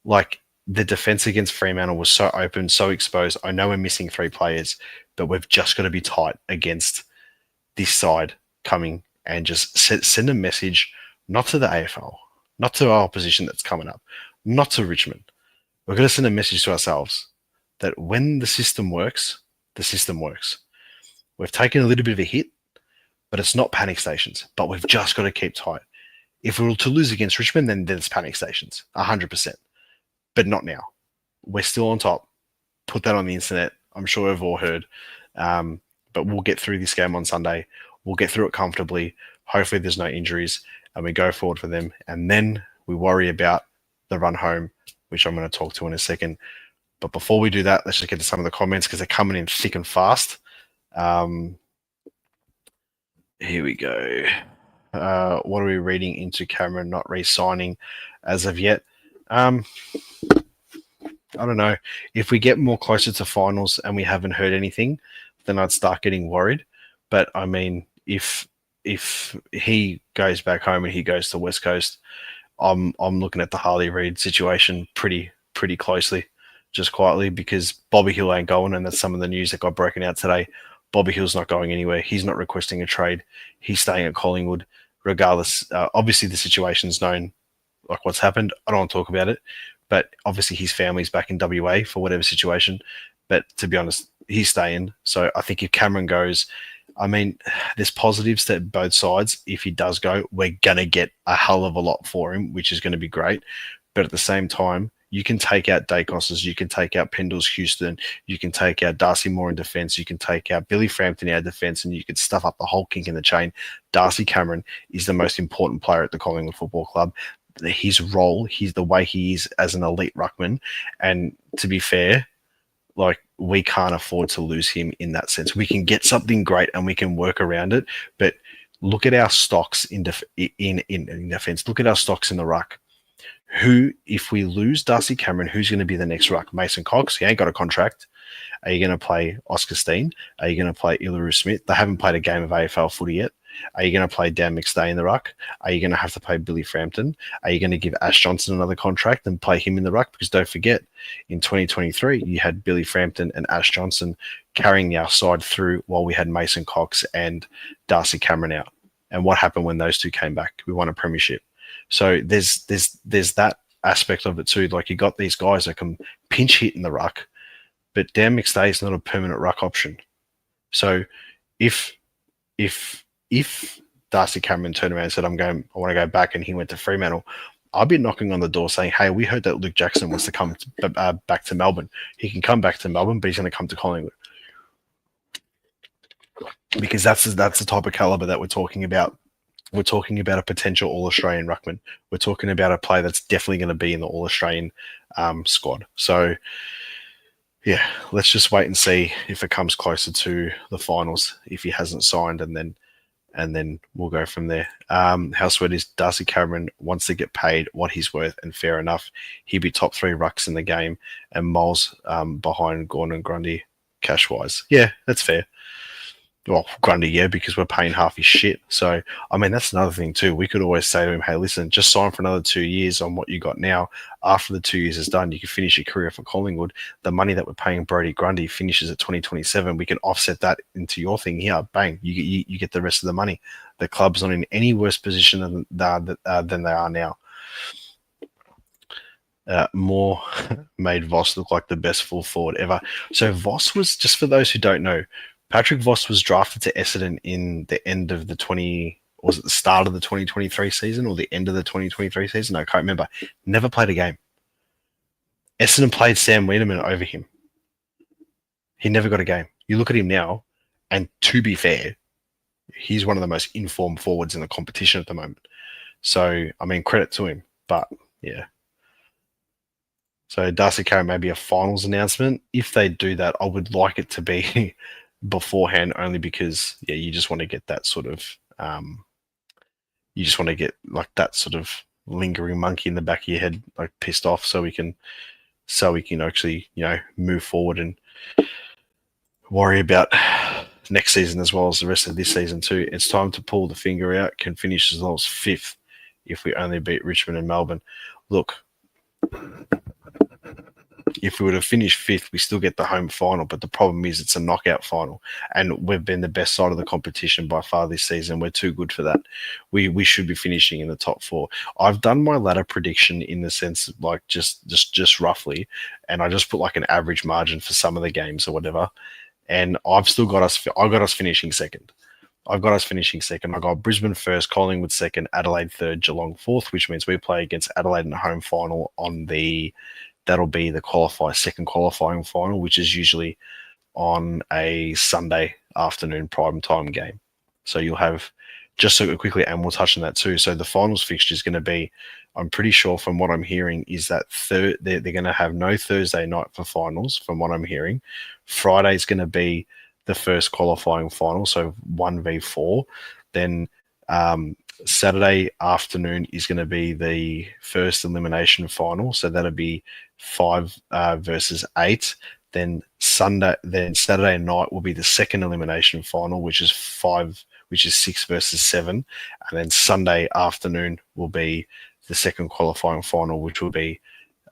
The defense against Fremantle was so open, so exposed. I know we're missing 3 players, but we've just got to be tight against this side coming and just send a message, not to the AFL, not to our opposition that's coming up, not to Richmond. We're going to send a message to ourselves that when the system works, the system works. We've taken a little bit of a hit, but it's not panic stations. But we've just got to keep tight. If we were to lose against Richmond, then it's panic stations, 100%. But not now. We're still on top. Put that on the internet. I'm sure we've all heard. But we'll get through this game on Sunday. We'll get through it comfortably. Hopefully there's no injuries and we go forward for them. And then we worry about the run home, which I'm going to talk to in a second. But before we do that, let's just get to some of the comments because they're coming in thick and fast. Here we go. What are we reading into Cameron not re-signing as of yet? I don't know. If we get more closer to finals and we haven't heard anything, then I'd start getting worried. But I mean, if he goes back home and he goes to West Coast, I'm looking at the Harley Reid situation pretty closely, just quietly, because Bobby Hill ain't going, and that's some of the news that got broken out today. Bobby Hill's not going anywhere. He's not requesting a trade. He's staying at Collingwood, regardless. Obviously, the situation's known, like what's happened. I don't want to talk about it, but obviously his family's back in WA for whatever situation. But to be honest, he's staying. So I think if Cameron goes, I mean, there's positives to both sides. If he does go, we're going to get a hell of a lot for him, which is going to be great. But at the same time, you can take out Dacos's, you can take out Pendle's Houston, you can take out Darcy Moore in defence, you can take out Billy Frampton out of defence, and you can stuff up the whole kink in the chain. Darcy Cameron is the most important player at the Collingwood Football Club. His role, he's the way he is as an elite ruckman. And to be fair, like, we can't afford to lose him in that sense. We can get something great and we can work around it. But look at our stocks in defence. Look at our stocks in the ruck. if we lose Darcy Cameron, who's going to be the next ruck? Mason Cox, he ain't got a contract. Are you going to play Oscar Steen? Are you going to play Ilaru Smith? They haven't played a game of AFL footy yet. Are you going to play Dan McStay in the ruck? Are you going to have to play Billy Frampton? Are you going to give Ash Johnson another contract and play him in the ruck? Because don't forget, in 2023, you had Billy Frampton and Ash Johnson carrying our side through while we had Mason Cox and Darcy Cameron out. And what happened when those two came back? We won a premiership. So there's that aspect of it too. Like, you got these guys that can pinch hit in the ruck, but Dan McStay is not a permanent ruck option. So if Darcy Cameron turned around and said, I want to go back, and he went to Fremantle, I'd be knocking on the door saying, hey, we heard that Luke Jackson wants to come back to Melbourne. He can come back to Melbourne, but he's going to come to Collingwood. Because that's the type of caliber that we're talking about. We're talking about a potential All-Australian ruckman. We're talking about a player that's definitely going to be in the All-Australian squad. So, yeah, let's just wait and see if it comes closer to the finals, if he hasn't signed, and then we'll go from there. How sweet is Darcy Cameron wants to get paid what he's worth, and fair enough. He'd be top 3 rucks in the game, and Moles behind Gawn and Grundy cash-wise. Yeah, that's fair. Well, Grundy, yeah, because we're paying half his shit. So, I mean, that's another thing too. We could always say to him, hey, listen, just sign for another 2 years on what you got now. After the 2 years is done, you can finish your career for Collingwood. The money that we're paying Brodie Grundy finishes at 2027. We can offset that into your thing here. Bang, you get the rest of the money. The club's not in any worse position than they are now. Moore made Voss look like the best full forward ever. So Voss was, just for those who don't know, Patrick Voss was drafted to Essendon in the end of the was it the start of the 2023 season or the end of the 2023 season? I can't remember. Never played a game. Essendon played Sam Wiedemann over him. He never got a game. You look at him now, and to be fair, he's one of the most informed forwards in the competition at the moment. So, I mean, credit to him. But, yeah. So, Darcy Cameron may be a finals announcement. If they do that, I would like it to be beforehand, only because, yeah, you just want to get that sort of you just want to get like that sort of lingering monkey in the back of your head, like, pissed off, so we can actually, move forward and worry about next season as well as the rest of this season too. It's time to pull the finger out. Can finish as low as 5th if we only beat Richmond and Melbourne. Look, if we would have finished 5th, we still get the home final, but the problem is it's a knockout final, and we've been the best side of the competition by far this season. We're too good for that. We should be finishing in the top 4. I've done my ladder prediction in the sense, like, just roughly, and I just put like an average margin for some of the games or whatever, and I got us finishing second. I've got us finishing second. I got Brisbane first, Collingwood second, Adelaide third, Geelong fourth, which means we play against Adelaide in the home final that'll be the second qualifying final, which is usually on a Sunday afternoon prime time game. So you'll have, just so quickly, and we'll touch on that too. So the finals fixture is going to be, I'm pretty sure from what I'm hearing, is that they're going to have no Thursday night for finals, from what I'm hearing. Friday is going to be the first qualifying final, so 1v4. Then Saturday afternoon is going to be the first elimination final, so that'll be 5 versus 8. Then Saturday night will be the second elimination final, which is 6 versus 7, and then Sunday afternoon will be the second qualifying final, which will be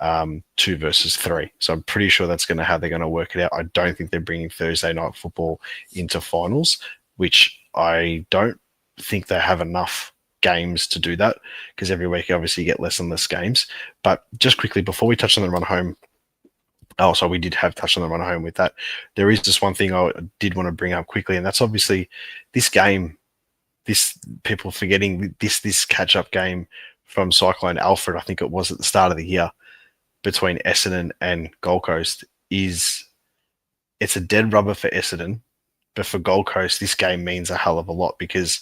2 versus 3. So I'm pretty sure that's how they're going to work it out. I don't think they're bringing Thursday night football into finals, which I don't think they have enough games to do that, because every week obviously you get less and less games. But just quickly, before we touch on the run home, we did have touched on the run home with that. There is just one thing I did want to bring up quickly, and that's obviously this game, people forgetting this catch-up game from Cyclone Alfred, I think it was at the start of the year, between Essendon and Gold Coast, it's a dead rubber for Essendon, but for Gold Coast, this game means a hell of a lot, because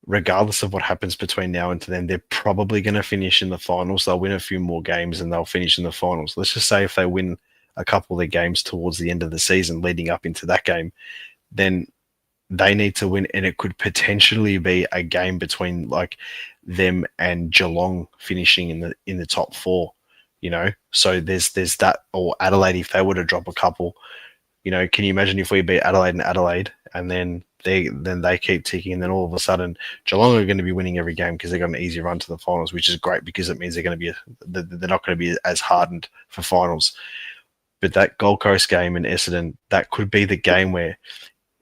regardless of what happens between now and then, they're probably going to finish in the finals. They'll win a few more games and they'll finish in the finals. Let's just say if they win a couple of their games towards the end of the season leading up into that game, then they need to win, and it could potentially be a game between like them and Geelong finishing in the top four. So there's that, or Adelaide if they were to drop a couple. Can you imagine if we beat Adelaide, and then they keep ticking, and then all of a sudden Geelong are going to be winning every game because they got an easy run to the finals, which is great because it means they're not going to be as hardened for finals. But that Gold Coast game in Essendon, that could be the game where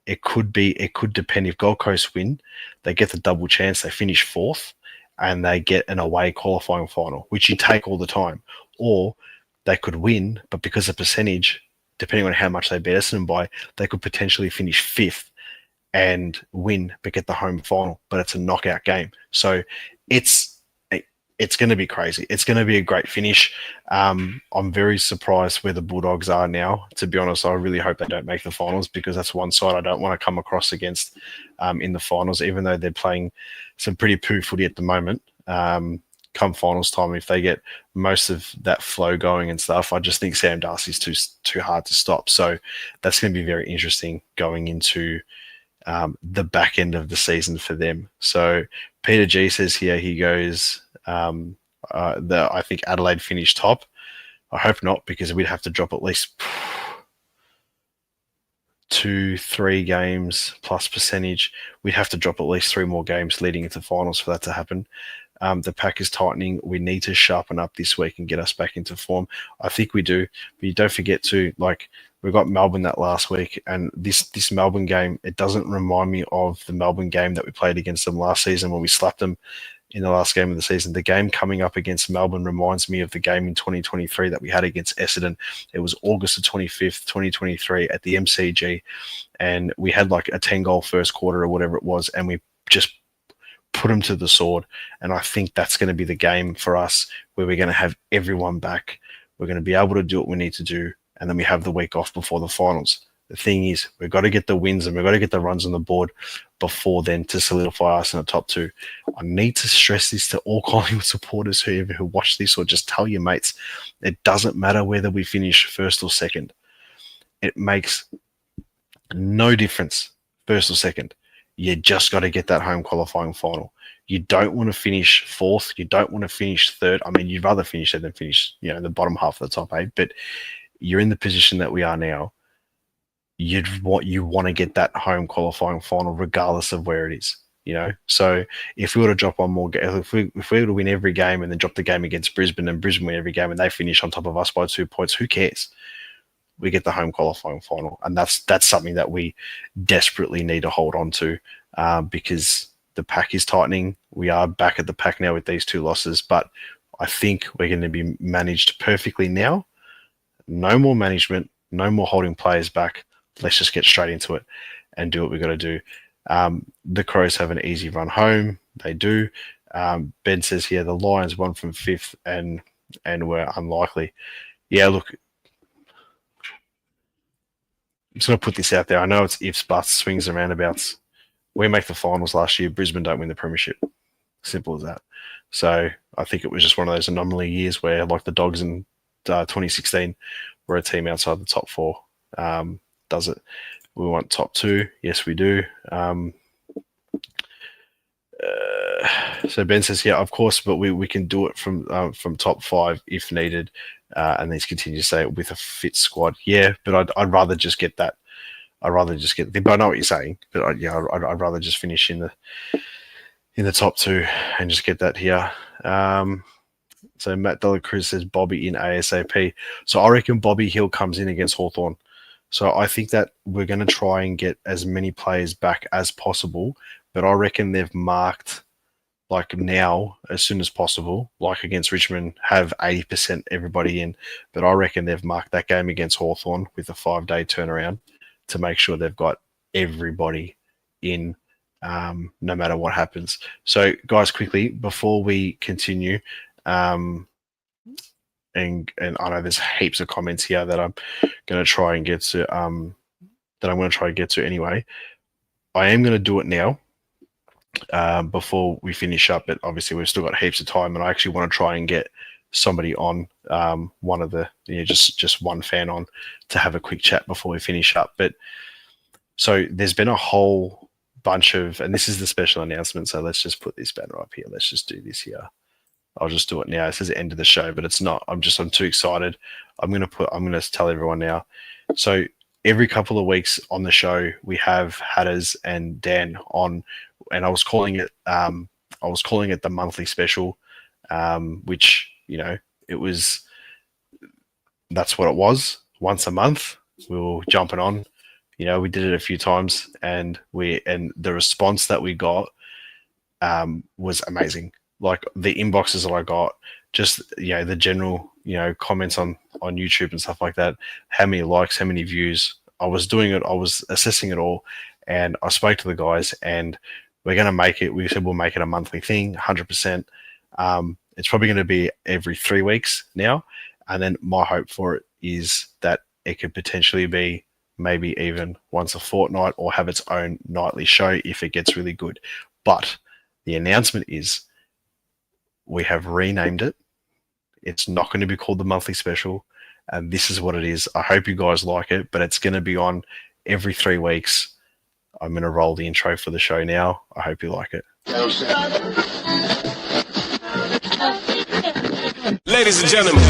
it could depend. If Gold Coast win, they get the double chance, they finish fourth, and they get an away qualifying final, which you take all the time. Or they could win, but because of percentage, depending on how much they beat Essendon by, they could potentially finish fifth and win, but get the home final. But it's a knockout game. So it's going to be crazy. It's going to be a great finish. I'm very surprised where the Bulldogs are now. To be honest, I really hope they don't make the finals, because that's one side I don't want to come across against in the finals, even though they're playing some pretty poo footy at the moment. Come finals time, if they get most of that flow going and stuff, I just think Sam Darcy's too hard to stop. So that's going to be very interesting going into the back end of the season for them. So Peter G says here, he goes, I think Adelaide finished top. I hope not, because we'd have to drop at least 2-3 games plus percentage. We'd have to drop at least 3 more games leading into finals for that to happen. The pack is tightening. We need to sharpen up this week and get us back into form. I think we do, but you don't forget to, we got Melbourne that last week, and this Melbourne game, it doesn't remind me of the Melbourne game that we played against them last season when we slapped them in the last game of the season. The game coming up against Melbourne reminds me of the game in 2023 that we had against Essendon. It was August the 25th, 2023 at the MCG, and we had like a 10-goal first quarter or whatever it was, and we just put them to the sword. And I think that's going to be the game for us, where we're going to have everyone back. We're going to be able to do what we need to do, and then we have the week off before the finals. The thing is, we've got to get the wins and we've got to get the runs on the board before then to solidify us in the top 2. I need to stress this to all Collingwood supporters who watch this, or just tell your mates, it doesn't matter whether we finish first or second. It makes no difference, first or second. You just got to get that home qualifying final. You don't want to finish fourth. You don't want to finish third. I mean, you'd rather finish there than finish, the bottom half of the top 8. But you're in the position that we are now. You want to get that home qualifying final regardless of where it is. So if we were to drop one more game, if we were to win every game and then drop the game against Brisbane, and Brisbane win every game and they finish on top of us by 2 points, who cares? We get the home qualifying final, and that's something that we desperately need to hold on to, because the pack is tightening. We are back at the pack now with these 2 losses, but I think we're going to be managed perfectly now. No more management, no more holding players back. Let's just get straight into it and do what we've got to do. The Crows have an easy run home. They do. Ben says here, the Lions won from 5th and were unlikely. Yeah, look, I'm just going to put this out there. I know it's ifs, buts, swings and roundabouts. We make the finals last year. Brisbane don't win the premiership. Simple as that. So I think it was just one of those anomaly years where, like the Dogs in 2016, were a team outside the top 4. Does it? We want top 2. Yes, we do. So Ben says, yeah, of course, but we can do it from top 5 if needed. And he's continued to say with a fit squad. Yeah, but I'd rather just get that. I'd rather just get. But I know what you're saying. But I'd rather just finish in the top 2 and just get that here. So Matt Dela Cruz says Bobby in ASAP. So I reckon Bobby Hill comes in against Hawthorn. So I think that we're going to try and get as many players back as possible, but I reckon they've marked like now as soon as possible, like against Richmond, have 80% everybody in. But I reckon they've marked that game against Hawthorn with a 5-day turnaround to make sure they've got everybody in, no matter what happens. So guys, quickly, before we continue, and I know there's heaps of comments here that I'm going to try and get to, anyway. I am going to do it now before we finish up, but obviously we've still got heaps of time, and I actually want to try and get somebody on, one of the, just one fan on to have a quick chat before we finish up. But So there's been a whole bunch of, and this is the special announcement. So let's just put this banner up here. Let's just do this here. I'll just do it now. It says the end of the show, but it's not. I'm too excited. I'm gonna tell everyone now. So every couple of weeks on the show, we have Hatters and Dan on, and I was calling it the monthly special, which, you know, that's what it was. Once a month, we were jumping on. You know, we did it a few times, and the response that we got was amazing. Like the inboxes that I got, just, you know, the general, you know, comments on YouTube and stuff like that. How many likes, how many views. I was assessing it all, and I spoke to the guys, and we're going to make it. We said we'll make it a monthly thing, 100%. It's probably going to be every 3 weeks now, and then my hope for it is that it could potentially be maybe even once a fortnight, or have its own nightly show if it gets really good. But the announcement is we have renamed it. It's not going to be called the monthly special, and this is what it is. I hope you guys like it, but it's going to be on every 3 weeks. I'm going to roll the intro for the show now. I hope you like it. Ladies and gentlemen.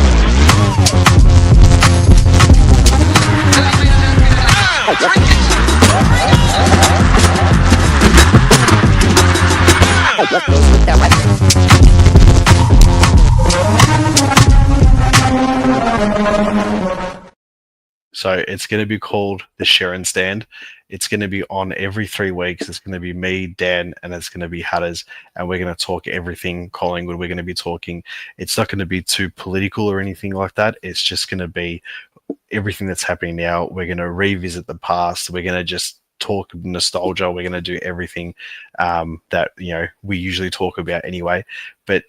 So it's going to be called the Sharon Stand. It's going to be on every 3 weeks. It's going to be me, Dan, and it's going to be Hatters, and we're going to talk everything Collingwood. We're going to be talking. It's not going to be too political or anything like that. It's just going to be everything that's happening now. We're going to revisit the past. We're going to just talk nostalgia. We're going to do everything that, you know, we usually talk about anyway. But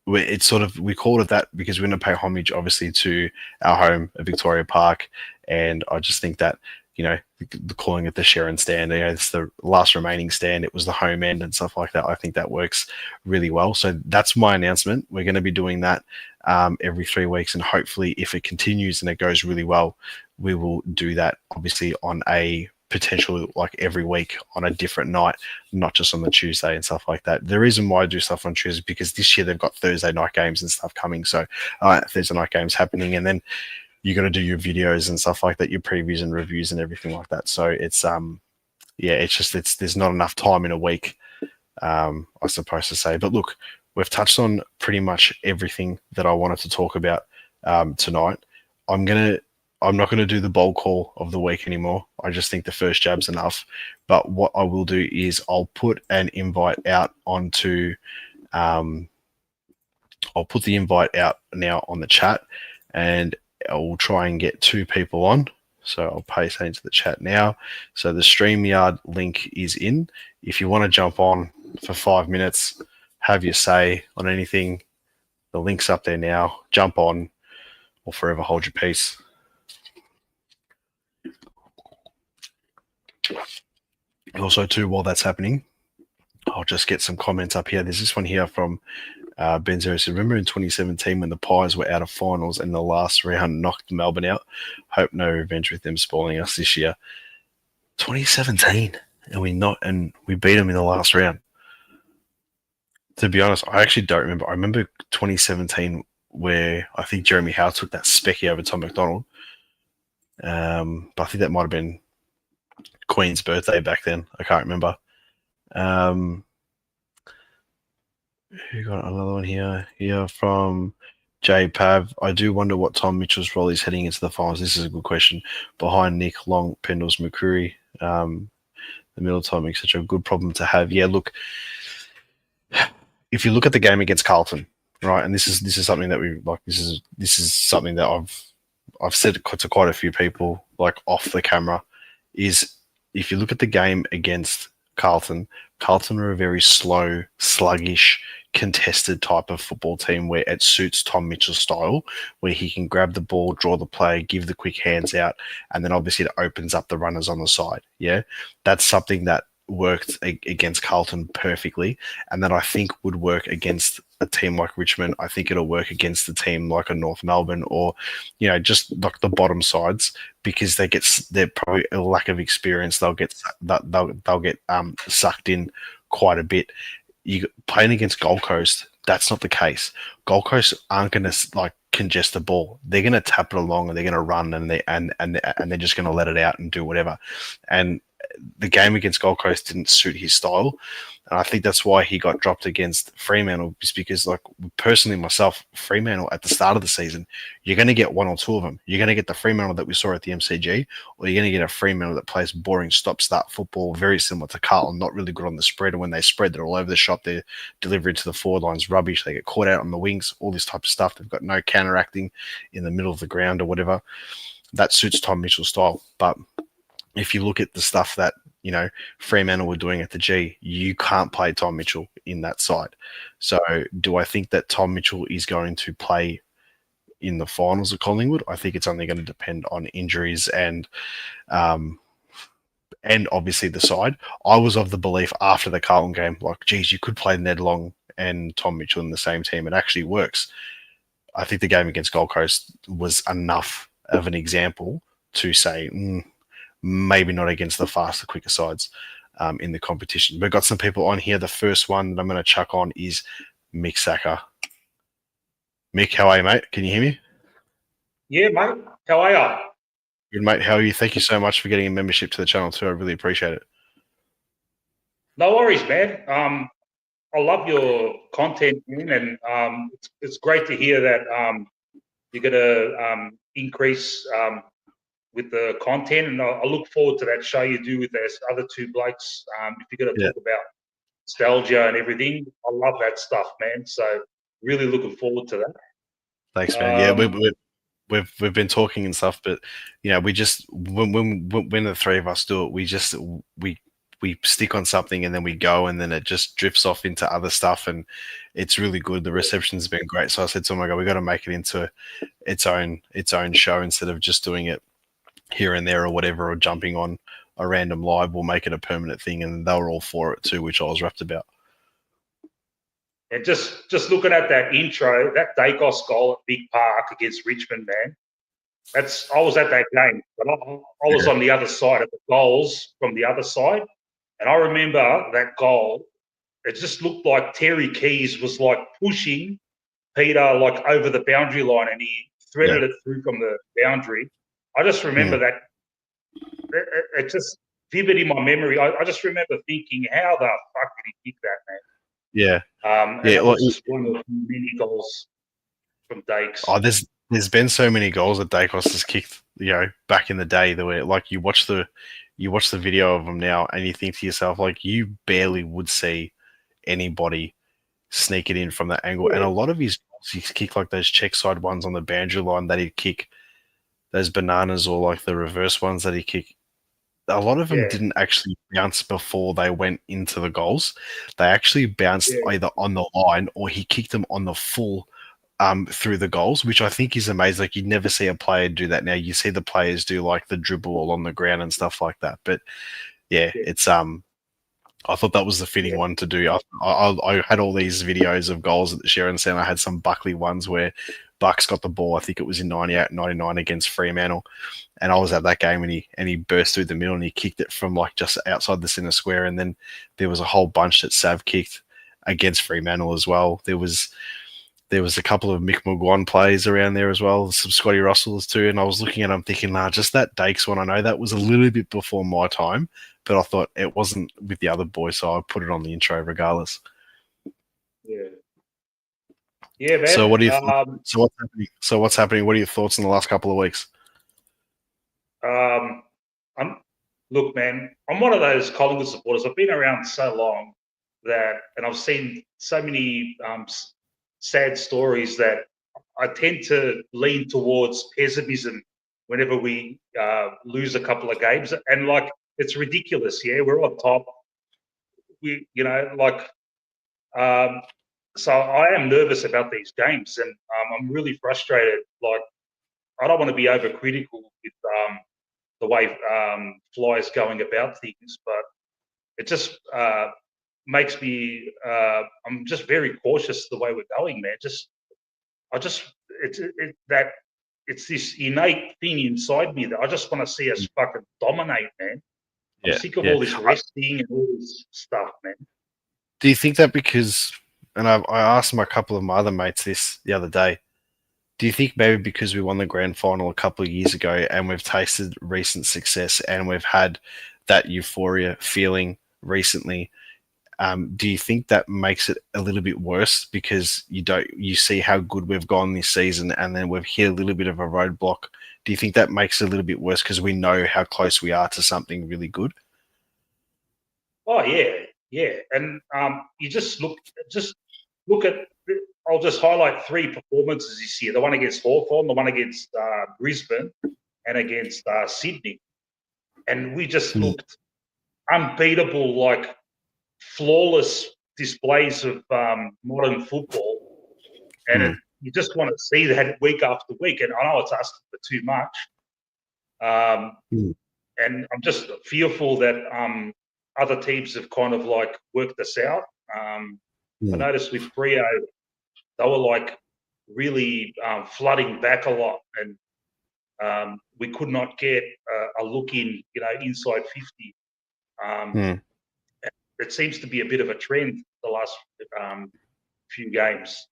it's sort of, we called it that because we're going to pay homage, obviously, to our home at Victoria Park, and I just think that, you know, calling it the Sharon Stand, you know, it's the last remaining stand. It was the home end and stuff like that. I think that works really well. So that's my announcement. We're going to be doing that every 3 weeks, and hopefully, if it continues and it goes really well, we will do that obviously on a potential, like every week on a different night, not just on the Tuesday and stuff like that. The reason why I do stuff on Tuesday is because this year they've got Thursday night games and stuff coming. So Thursday night games happening, and then you got to do your videos and stuff like that, your previews and reviews and everything like that. So it's there's not enough time in a week, I suppose to say. But look, we've touched on pretty much everything that I wanted to talk about tonight. I'm not going to do the bowl call of the week anymore. I just think the first jab's enough. But what I will do is I'll put an invite out onto, I'll put the invite out now on the chat, and I'll try and get 2 people on. So I'll paste that into the chat now. So the StreamYard link is in. If you want to jump on for 5 minutes, have your say on anything, the link's up there now. Jump on, or forever hold your peace. Also, too, while that's happening, I'll just get some comments up here. There's this one here from Ben Zero. So remember in 2017 when the Pies were out of finals and the last round knocked Melbourne out? Hope no revenge with them spoiling us this year. 2017, and we beat them in the last round. To be honest, I actually don't remember. I remember 2017 where I think Jeremy Howe took that specky over Tom McDonald. But I think that might have been Queen's birthday back then. I can't remember. Who got another one here? Here from Jay Pav. I do wonder what Tom Mitchell's role is heading into the finals. This is a good question. Behind Nick, Long, Pendles, McCreary, the middle time, etc. A good problem to have. Yeah, look, if you look at the game against Carlton, right, and this is something that we like. This is something that I've said to quite a few people, like off the camera, is if you look at the game against Carlton are a very slow, sluggish, contested type of football team where it suits Tom Mitchell's style, where he can grab the ball, draw the play, give the quick hands out, and then obviously it opens up the runners on the side. Yeah, that's something that worked against Carlton perfectly, and that I think would work against a team like Richmond. I think it'll work against a team like a North Melbourne or, just like the bottom sides, because they're probably a lack of experience. They'll get sucked in quite a bit. You playing against Gold Coast, that's not the case. Gold Coast aren't going to congest the ball. They're going to tap it along and they're going to run and they're just going to let it out and do whatever. And the game against Gold Coast didn't suit his style. And I think that's why he got dropped against Fremantle, just because, like, personally myself, Fremantle at the start of the season, you're going to get one or two of them. You're going to get the Fremantle that we saw at the MCG, or you're going to get a Fremantle that plays boring stop-start football, very similar to Carlton, not really good on the spread. And when they spread, they're all over the shop. Their delivery to the forward line's rubbish. They get caught out on the wings, all this type of stuff. They've got no counteracting in the middle of the ground or whatever. That suits Tom Mitchell's style. But if you look at the stuff that, Fremantle were doing at the G, you can't play Tom Mitchell in that side. So do I think that Tom Mitchell is going to play in the finals of Collingwood? I think it's only going to depend on injuries and obviously the side. I was of the belief after the Carlton game, like, geez, you could play Ned Long and Tom Mitchell in the same team. It actually works. I think the game against Gold Coast was enough of an example to say, maybe not against the faster, quicker sides in the competition. We've got some people on here. The first one that I'm going to chuck on is Mick Sacker. Mick, how are you, mate? Can you hear me? Yeah, mate. How are you? Good, mate. How are you? Thank you so much for getting a membership to the channel too. I really appreciate it. No worries, man. I love your content, man, and it's great to hear that you're going to increase with the content, and I look forward to that show you do with those other two blokes. If you're going to talk about nostalgia and everything, I love that stuff, man. So really looking forward to that. Thanks, man. Yeah, we've been talking and stuff, but we just when the three of us do it, we stick on something and then we go, and then it just drifts off into other stuff, and it's really good. The reception's been great. So I said to him, we got to make it into its own show instead of just doing it here and there or whatever, or jumping on a random live. We'll make it a permanent thing, and they were all for it too, which I was rapt about. And just looking at that intro, that Dacos goal at Big Park against Richmond, man. I was at that game, but I was on the other side of the goals from the other side, and I remember that goal. It just looked like Terry Keys was like pushing Peter like over the boundary line, and he threaded it through from the boundary. I just remember that. It just vivid in my memory. I just remember thinking, how the fuck did he kick that, man? Yeah. It was just one of the many goals from Dakes. Oh, there's been so many goals that Dacos has kicked, back in the day. The way, like, you watch the video of them now, and you think to yourself, like, you barely would see anybody sneak it in from that angle. And a lot of his goals, he's kicked like those check side ones on the boundary line that he'd kick, those bananas, or like the reverse ones that he kicked. A lot of them didn't actually bounce before they went into the goals. They actually bounced either on the line, or he kicked them on the full through the goals, which I think is amazing. Like, you'd never see a player do that now. You see the players do like the dribble all on the ground and stuff like that. But it's I thought that was the fitting one to do. I had all these videos of goals at the Sheraton Centre. I had some Buckley ones where Bucks got the ball. I think it was in 98, 99 against Fremantle. And I was at that game, and he burst through the middle and he kicked it from like just outside the centre square. And then there was a whole bunch that Sav kicked against Fremantle as well. There was a couple of Mick McGuan plays around there as well, some Scotty Russells too. And I was looking at them thinking, just that Dakes one. I know that was a little bit before my time, but I thought it wasn't with the other boys, so I put it on the intro regardless. Yeah, man. So what do you? So what's happening? What's happening? What are your thoughts in the last couple of weeks? Look, man, I'm one of those Collingwood supporters. I've been around so long and I've seen so many sad stories that I tend to lean towards pessimism whenever we lose a couple of games. And like, it's ridiculous. Yeah, we're on top. So I am nervous about these games, and I'm really frustrated. Like, I don't want to be overcritical with the way Fly's going about things, but it just makes me. I'm just very cautious the way we're going, man. It's this innate thing inside me that I just want to see us fucking dominate, man. I'm sick of all this resting and all this stuff, man. Do you think that because, and I asked a couple of my other mates this the other day, do you think maybe because we won the grand final a couple of years ago and we've tasted recent success and we've had that euphoria feeling recently, do you think that makes it a little bit worse because you see how good we've gone this season and then we've hit a little bit of a roadblock? Do you think that makes it a little bit worse because we know how close we are to something really good? Oh yeah, and you just look at. I'll just highlight 3 performances this year: the one against Hawthorn, the one against Brisbane, and against Sydney, and we just looked unbeatable, like flawless displays of modern football, and you just want to see that week after week. And I know it's asking for too much, and I'm just fearful that other teams have kind of like worked us out. I noticed with Freo, they were like really flooding back a lot, and we could not get a look in, inside 50. It seems to be a bit of a trend the last few games.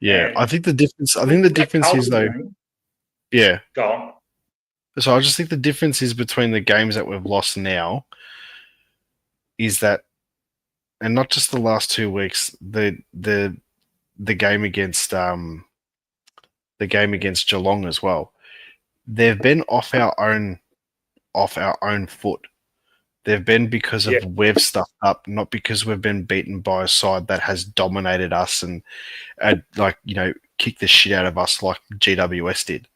Yeah, and I think the difference. I think the difference is though. Yeah. Go on. So I just think the difference is between the games that we've lost now is that, and not just the last 2 weeks, the game against Geelong as well. They've been off our own foot. They've been because of we've stuffed up, not because we've been beaten by a side that has dominated us and kicked the shit out of us like GWS did.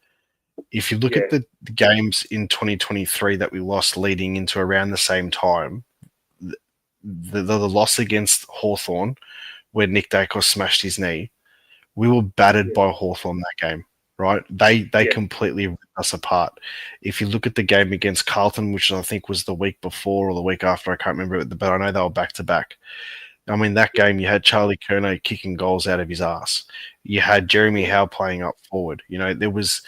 If you look at the games in 2023 that we lost leading into around the same time, the loss against Hawthorn, where Nick Dacos smashed his knee, we were battered by Hawthorn that game, right? They completely ripped us apart. If you look at the game against Carlton, which I think was the week before or the week after, I can't remember, but I know they were back-to-back. I mean, that game, you had Charlie Curnow kicking goals out of his ass. You had Jeremy Howe playing up forward. There was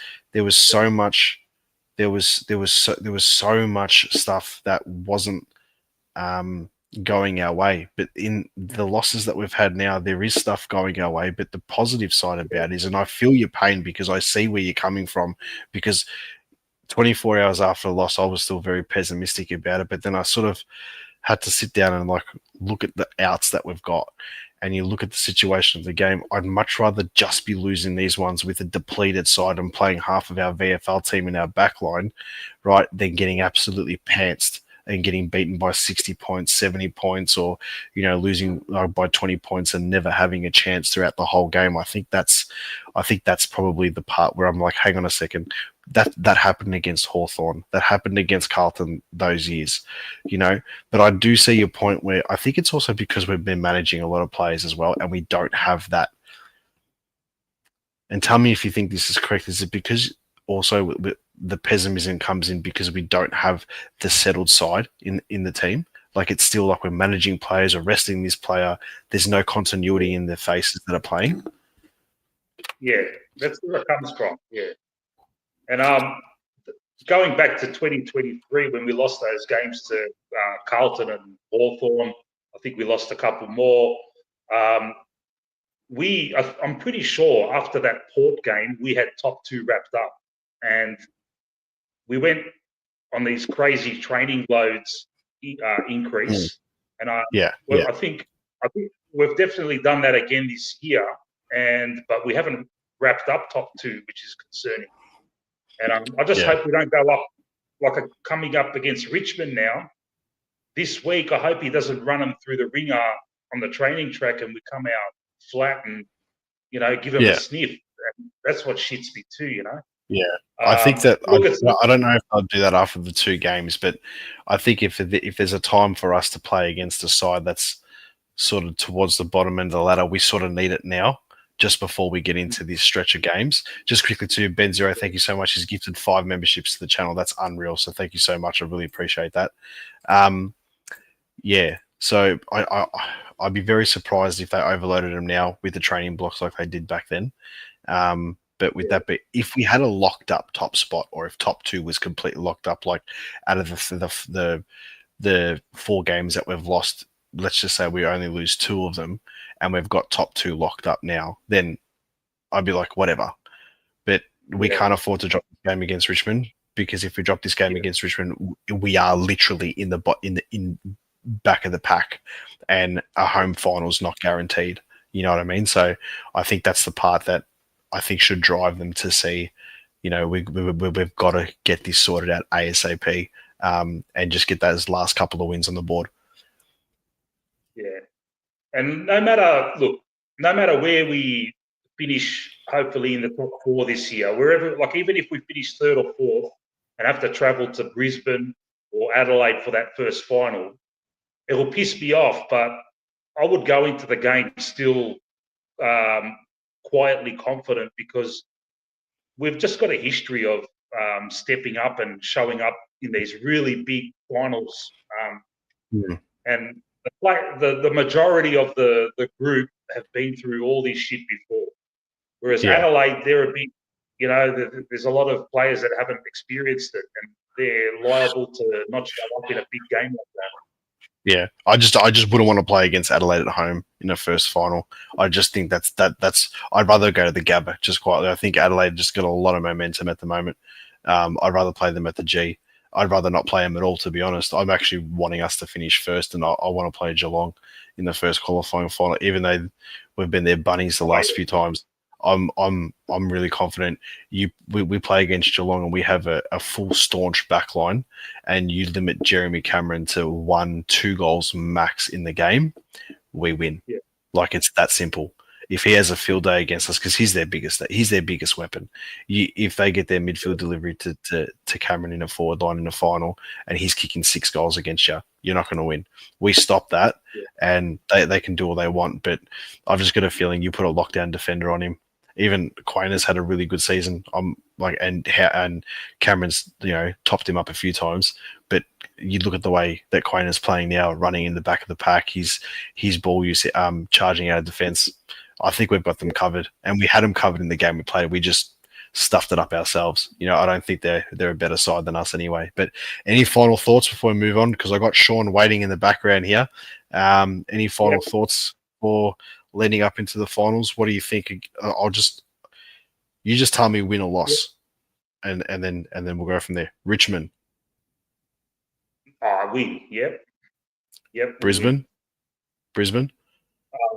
so much stuff that wasn't going our way. But in the losses that we've had now, there is stuff going our way. But the positive side about it is, and I feel your pain because I see where you're coming from, because 24 hours after the loss, I was still very pessimistic about it. But then I sort of had to sit down and look at the outs that we've got, and you look at the situation of the game. I'd much rather just be losing these ones with a depleted side and playing half of our VFL team in our back line, right, than getting absolutely pantsed and getting beaten by 60 points, 70 points, or losing by 20 points and never having a chance throughout the whole game. I think that's probably the part where I'm like, hang on a second. That happened against Hawthorn. That happened against Carlton those years, But I do see your point where I think it's also because we've been managing a lot of players as well, and we don't have that. And tell me if you think this is correct. Is it because also the pessimism comes in because we don't have the settled side in the team? Like, it's still like we're managing players or resting this player. There's no continuity in the faces that are playing. Yeah, that's where it comes from. Yeah. And going back to 2023, when we lost those games to Carlton and Hawthorn, I think we lost a couple more. I'm pretty sure after that Port game, we had top 2 wrapped up, and we went on these crazy training loads increase. And I think we've definitely done that again this year, but we haven't wrapped up top 2, which is concerning. And I just hope we don't go up coming up against Richmond now. This week, I hope he doesn't run them through the ringer on the training track and we come out flat and, give him a sniff. And that's what shits me too, Yeah, I think that I don't know if I'll do that after the 2 games, but I think if there's a time for us to play against a side that's sort of towards the bottom end of the ladder, we sort of need it now, just before we get into this stretch of games. Just quickly to Ben Zero, thank you so much. He's gifted 5 memberships to the channel. That's unreal. So thank you so much. I really appreciate that. Yeah. So I'd be very surprised if they overloaded them now with the training blocks like they did back then. But with that, but if we had a locked up top spot, or if top two was completely locked up, like out of the four games that we've lost, let's just say we only lose two of them, and we've got top two locked up now, then I'd be like, whatever. But we can't afford to drop this game against Richmond, because if we drop this game against Richmond, we are literally in the back of the pack, and a home final's not guaranteed. You know what I mean? So I think that's the part that I think should drive them to see, we've got to get this sorted out ASAP, and just get those last couple of wins on the board. Yeah. And no matter where we finish, hopefully in the top four this year, wherever, like even if we finish third or fourth and have to travel to Brisbane or Adelaide for that first final, it will piss me off, but I would go into the game still quietly confident, because we've just got a history of stepping up and showing up in these really big finals. And the majority of the group have been through all this shit before. Whereas Adelaide, they're a big, there's a lot of players that haven't experienced it, and they're liable to not show up in a big game like that. Yeah, I just wouldn't want to play against Adelaide at home in a first final. I just think that's I'd rather go to the Gabba just quietly. I think Adelaide just got a lot of momentum at the moment. I'd rather play them at the G. I'd rather not play them at all, to be honest. I'm actually wanting us to finish first, and I want to play Geelong in the first qualifying final, even though we've been their bunnies the last few times. I'm really confident. We play against Geelong and we have a full staunch back line, and you limit Jeremy Cameron to 1-2 goals max in the game, we win. Yeah. Like, it's that simple. If he has a field day against us, because he's their biggest weapon. If they get their midfield delivery to Cameron in a forward line in a final, and he's kicking 6 goals against you, you're not going to win. We stop that, and they can do all they want. But I've just got a feeling you put a lockdown defender on him. Even Quayne has had a really good season. And Cameron's topped him up a few times. But you look at the way that Quayne is playing now, running in the back of the pack, his ball use, charging out of defence. I think we've got them covered, and we had them covered in the game we played. We just stuffed it up ourselves. I don't think they're a better side than us anyway. But any final thoughts before we move on? Because I got Sean waiting in the background here. Any final thoughts for leading up into the finals? What do you think? You just tell me win or loss, and then we'll go from there. Richmond, Win. Yep. Brisbane,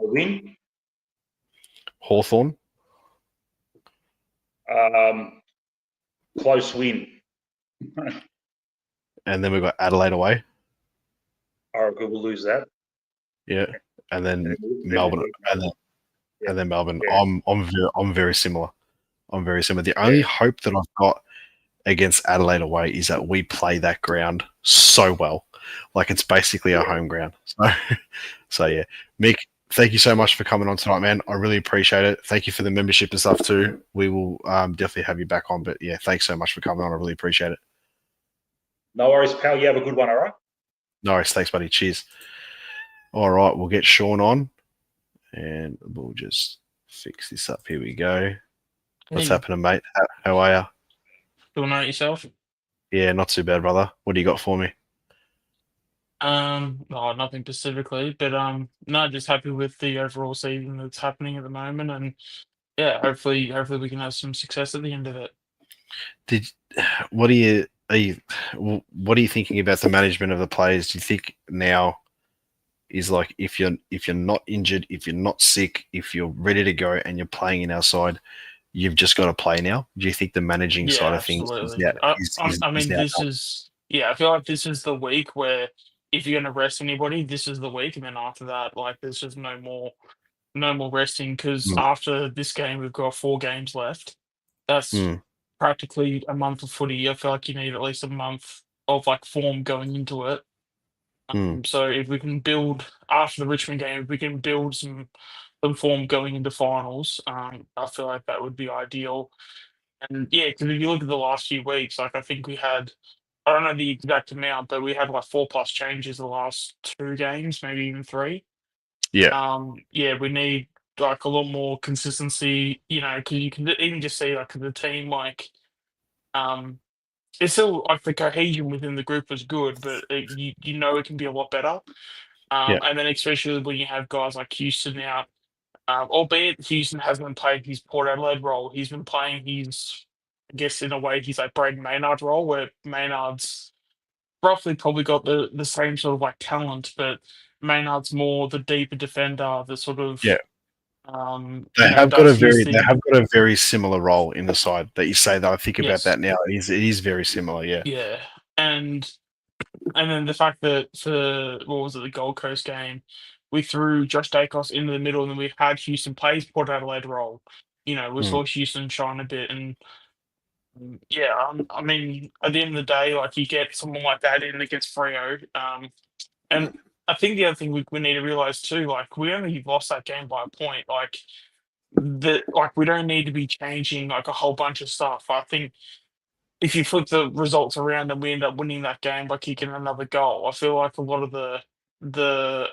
Win. Hawthorn. Close win. And then we've got Adelaide away. Oregon will lose that. Yeah, and then Melbourne, and then Melbourne. Yeah. I'm very similar. The only hope that I've got against Adelaide away is that we play that ground so well, like it's basically our home ground. So yeah, Mick, thank you so much for coming on tonight, man. I really appreciate it. Thank you for the membership and stuff too. We will definitely have you back on. But yeah, thanks so much for coming on. I really appreciate it. No worries, pal. You have a good one, all right? No worries. Thanks, buddy. Cheers. All right, we'll get Sean on, and we'll just fix this up. Here we go. What's happening, mate? How are you? Doing all right yourself? Yeah, not too bad, brother. What do you got for me? Nothing specifically, but no, just happy with the overall season that's happening at the moment, and yeah, hopefully we can have some success at the end of it. What are you thinking about the management of the players? Do you think now is like, if you're not injured, if you're not sick, if you're ready to go and you're playing in our side, you've just got to play now? Do you think the managing side of things is now? I feel like this is the week where if you're going to rest anybody, this is the week, and then after that, like, there's just no more resting, because after this game we've got 4 games left. That's practically a month of footy. I feel like you need at least a month of like form going into it. So if we can build after the Richmond game, if we can build some form going into finals, I feel like that would be ideal. And yeah, because if you look at the last few weeks, like I think we had I don't know the exact amount, but we had like 4+ changes the last 2 games, maybe even 3. Yeah, Yeah, we need like a lot more consistency, because you can even just see like the team, like, um, it's still like the cohesion within the group was good, but it can be a lot better. yeah, And then especially when you have guys like Houston out, albeit Houston hasn't been playing his Port Adelaide role, he's been playing his, I guess in a way, he's like Braden Maynard role, where Maynard's roughly probably got the same sort of like talent, but Maynard's more the deeper defender, the sort of, yeah. does his They thing. have got a very similar role in the side that you say that. I think about Yes, that now. It is very similar. Yeah, yeah, and then the fact that for what was it, the Gold Coast game, we threw Josh Dacos into the middle, and then we had Houston play his Port Adelaide role. We mm, saw Houston shine a bit, and yeah, I mean, at the end of the day, like you get someone like that in against Freo, and I think the other thing we need to realize too, like we only lost that game by a point, like we don't need to be changing like a whole bunch of stuff. I think if you flip the results around and we end up winning that game by kicking another goal, I feel like a lot of the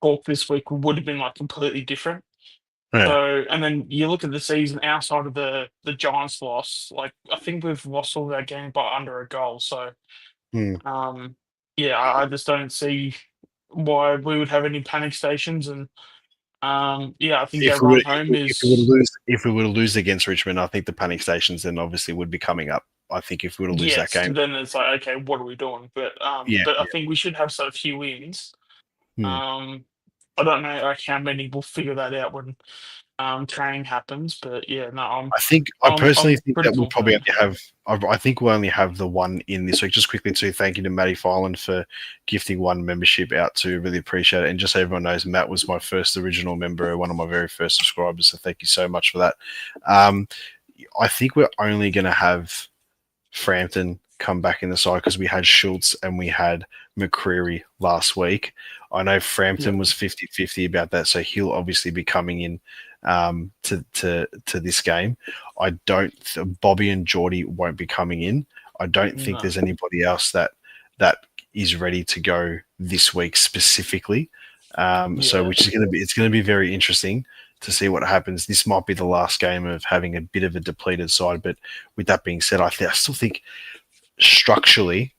talk this week would have been like completely different. yeah. So, and then you look at the season outside of the Giants loss, like I think we've lost all that game by under a goal. So, Mm. um, yeah, I just don't see why we would have any panic stations. And yeah, I think our run home is, If we were to lose against Richmond, I think the panic stations then obviously would be coming up. I think if we were to lose that yes, game, then it's like, okay, what are we doing? yeah, But I yeah. think we should have so few wins. Hmm. Um, I don't know like how many will figure that out when training happens, but yeah, no, I personally I'm think pretty that we'll probably confident. only have. I think we'll only have the one in this week. Just quickly too, thank you to Matty Filan for gifting one membership out to. Really appreciate it. And just so everyone knows, Matt was my first original member, one of my very first subscribers. So thank you so much for that. Um, I think we're only going to have Frampton come back in the side because we had Schultz and we had McCreary last week. I know Frampton Yep. was 50-50 about that, so he'll obviously be coming in to this game. I don't. Bobby and Geordie won't be coming in. I don't think No. there's anybody else that is ready to go this week specifically. So Yeah. which is going to be it's going to be very interesting to see what happens. This might be the last game of having a bit of a depleted side, but with that being said, I still think structurally,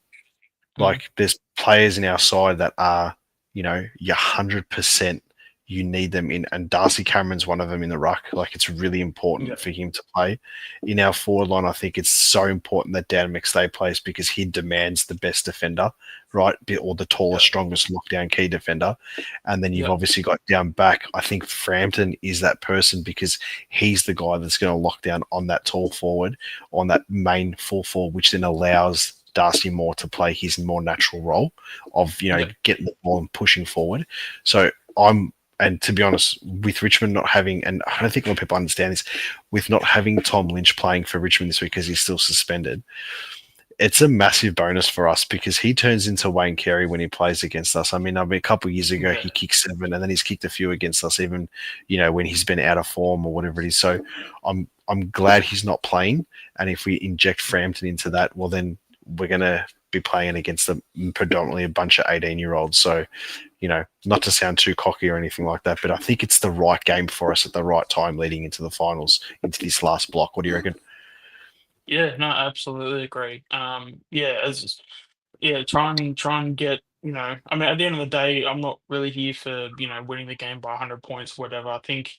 Mm. like there's players in our side that are, your 100%. You need them in, and Darcy Cameron's one of them in the ruck. Like it's really important Yeah. for him to play in our forward line. I think it's so important that Dan McStay plays because he demands the best defender, right, or the tallest, Yeah. strongest lockdown key defender. And then you've Yeah. obviously got down back. I think Frampton is that person because he's the guy that's going to lock down on that tall forward, on that main full forward, which then allows Darcy Moore to play his more natural role of Yeah. getting the ball and pushing forward. So and to be honest, with Richmond not having, and I don't think a lot of people understand this, with not having Tom Lynch playing for Richmond this week because he's still suspended, it's a massive bonus for us because he turns into Wayne Carey when he plays against us. I mean, a couple of years ago, Yeah. he kicked 7 and then he's kicked a few against us, even, when he's been out of form or whatever it is. So I'm glad he's not playing. And if we inject Frampton into that, well, then we're going to be playing against predominantly a bunch of 18-year-olds. So, not to sound too cocky or anything like that, but I think it's the right game for us at the right time leading into the finals, into this last block. What do you reckon? Yeah. No, absolutely agree. Yeah. Try and get. I mean, at the end of the day, I'm not really here for winning the game by 100 points, whatever. I think.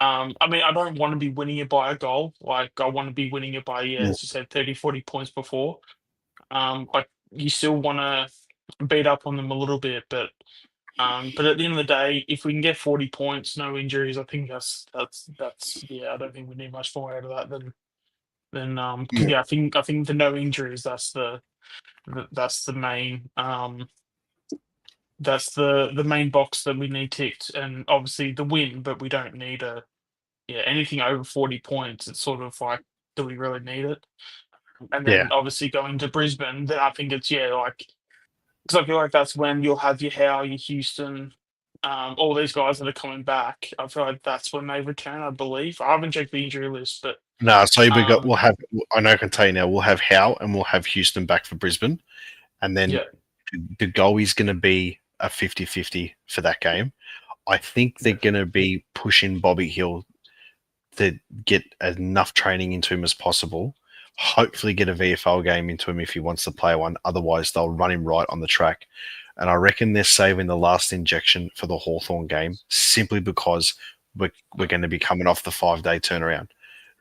I mean, I don't want to be winning it by a goal. Like, I want to be winning it by, Mm. as you said, 30, 40 points before. Like, you still want to beat up on them a little bit, but at the end of the day, if we can get 40 points, no injuries, I think that's yeah. I don't think we need much more out of that than because Mm. yeah, I think the no injuries that's the main that's the main box that we need ticked, and obviously the win, but we don't need anything over 40 points. It's sort of like, do we really need it? And Yeah. then obviously going to Brisbane, then I think it's like, because I feel like that's when you'll have your Howe, your Houston, all these guys that are coming back. I feel like that's when they return, I believe. I haven't checked the injury list, but No, so Um, we'll have. I know I can tell you now. We'll have Howe and we'll have Houston back for Brisbane, and then yeah, the goal is going to be a 50-50 for that game. I think they're going to be pushing Bobby Hill to get enough training into him as possible. Hopefully, get a VFL game into him if he wants to play one. Otherwise, they'll run him right on the track. And I reckon they're saving the last injection for the Hawthorn game simply because we're going to be coming off the 5-day turnaround,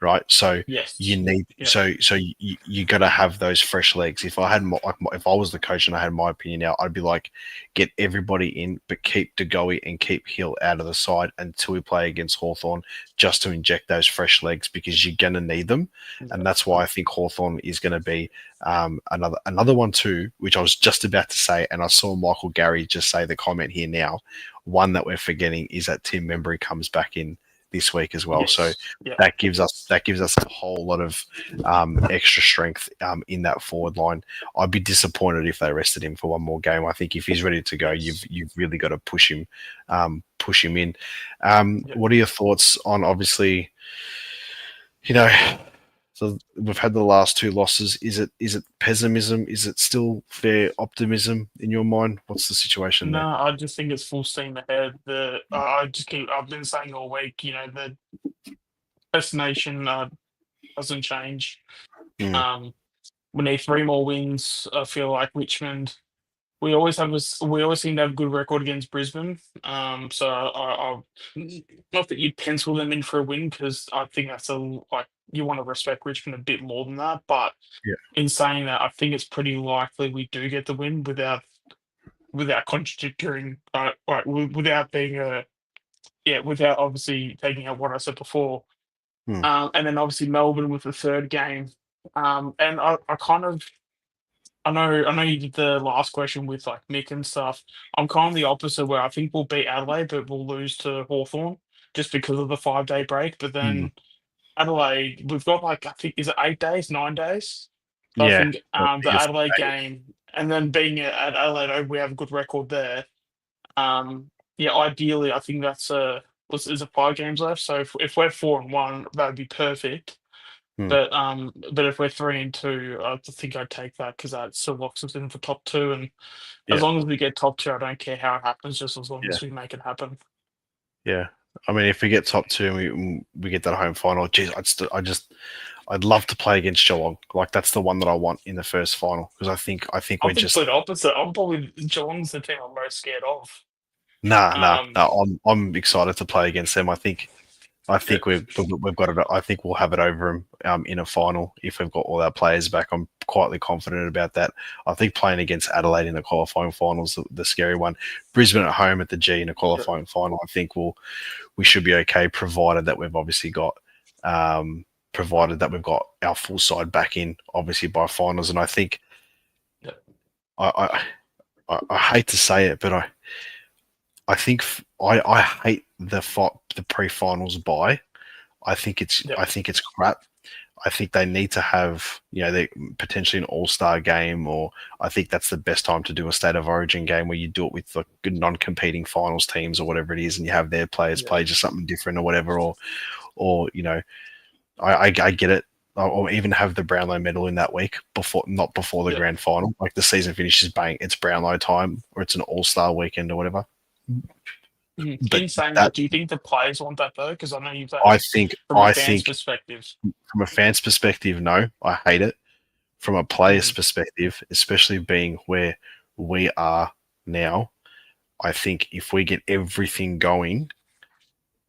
right? So you yes, need yeah, so you got to have those fresh legs. If I had if I was the coach and I had my opinion out, I'd be like, get everybody in, but keep DeGoey and keep Hill out of the side until we play against Hawthorn, just to inject those fresh legs because you're going to need them, and yeah. that's why I think Hawthorn is going to be another one too, which I was just about to say, and I saw Michael Gary just say the comment here now. One that we're forgetting is that Tim Membry comes back in this week as well, so Yes, yeah, that gives us a whole lot of extra strength in that forward line. I'd be disappointed if they rested him for one more game. I think if he's ready to go, yes, you've really got to push him in. yeah. What are your thoughts on obviously, you know? So we've had the last two losses. Is it pessimism? Is it still fair optimism in your mind? What's the situation No, there? I just think it's full steam ahead. I've been saying all week, the destination doesn't change. Mm, Um, we need three more wins. I feel like Richmond. We always seem to have a good record against Brisbane. So not that you'd pencil them in for a win because I think that's like you want to respect Richmond a bit more than that. But yeah. in saying that, I think it's pretty likely we do get the win without contradicting, without being without obviously taking out what I said before. Mm, And then obviously Melbourne with the third game. And I kind of I know you did the last question with like Mick and stuff. I'm kind of the opposite where I think we'll beat Adelaide, but we'll lose to Hawthorn just because of the 5-day break. But mm. then Adelaide, we've got like I think is it 8 days, 9 days? So I Yeah. think Well, the it's- Adelaide game, and then being at Adelaide, we have a good record there. Yeah, ideally, I think that's is it 5 games left? So if we're 4-1, that would be perfect. mm, But if we're 3-2, I think I'd take that because that still locks us in for top two. And as yeah. long as we get top two, I don't care how it happens, just as long Yeah. as we make it happen. Yeah. I mean, if we get top two and we get that home final, geez, I'd love to play against Geelong. Like that's the one that I want in the first final because I think we're I'm the just complete opposite. I'm probably Geelong's the team I'm most scared of. nah. Um, I'm excited to play against them. I think we've got it. I think we'll have it over them in a final if we've got all our players back. I'm quietly confident about that. I think playing against Adelaide in the qualifying final is the scary one. Brisbane at home at the G in a yeah, qualifying final, I think we should be okay, provided that we've obviously got our full side back in, obviously by finals. And I think yeah, I I hate to say it, but I think I hate the pre-finals bye. yeah, I think it's crap. I think they need to have they potentially an all-star game, or I think that's the best time to do a state of origin game where you do it with the non-competing finals teams or whatever it is, and you have their players yeah, play just something different or whatever, or I get it. Or even have the Brownlow medal in that week not before the yeah. grand final. Like the season finishes, bang, it's Brownlow time, or it's an all-star weekend or whatever. Mhm. But In saying that that, do you think the players want that though? Because I know you I say think from a I fan's think perspective. from a fan's perspective, no, I hate it. From a player's Mm, perspective, especially being where we are now, I think if we get everything going,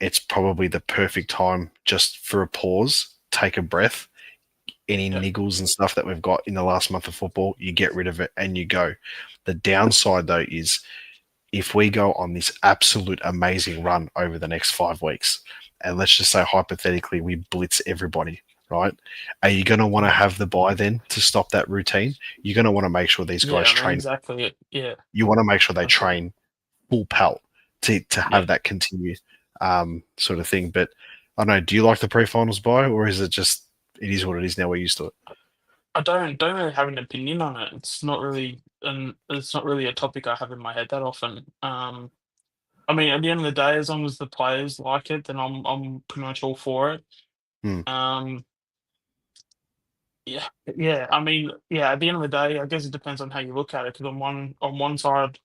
it's probably the perfect time just for a pause, take a breath. Any yeah, niggles and stuff that we've got in the last month of football, you get rid of it and you go. The downside, though, is if we go on this absolute amazing run over the next 5 weeks, and let's just say hypothetically we blitz everybody, right? Are you going to want to yeah, have the buy then to stop that routine? You're going to want to make sure these guys yeah. I mean, train. exactly it. Yeah, You want to make sure they that's it. train full pelt to Yeah. have that continue sort of thing. But I don't know. Do you like the pre-finals buy, or is it just it is what it is now? We're used to it. I don't really have an opinion on it. It's not really a topic I have in my head that often. I mean, at the end of the day, as long as the players like it, then I'm pretty much all for it. Hmm. Yeah. I mean, yeah. At the end of the day, I guess it depends on how you look at it. Because on one side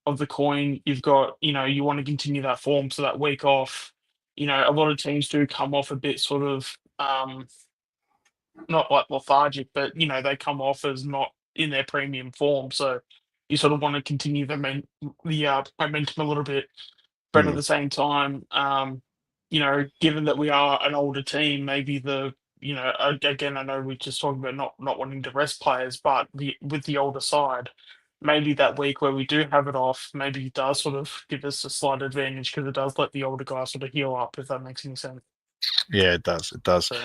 of the coin, you've got, you want to continue that form. So that week off, a lot of teams do come off a bit sort of not like lethargic, but they come off as not in their premium form. So you sort of want to continue the momentum a little bit. But at Mm. the same time, given that we are an older team, maybe again, I know we just talked about not wanting to rest players, but with the older side, maybe that week where we do have it off, maybe it does sort of give us a slight advantage because it does let the older guys sort of heal up, if that makes any sense. Yeah, it does. It does. So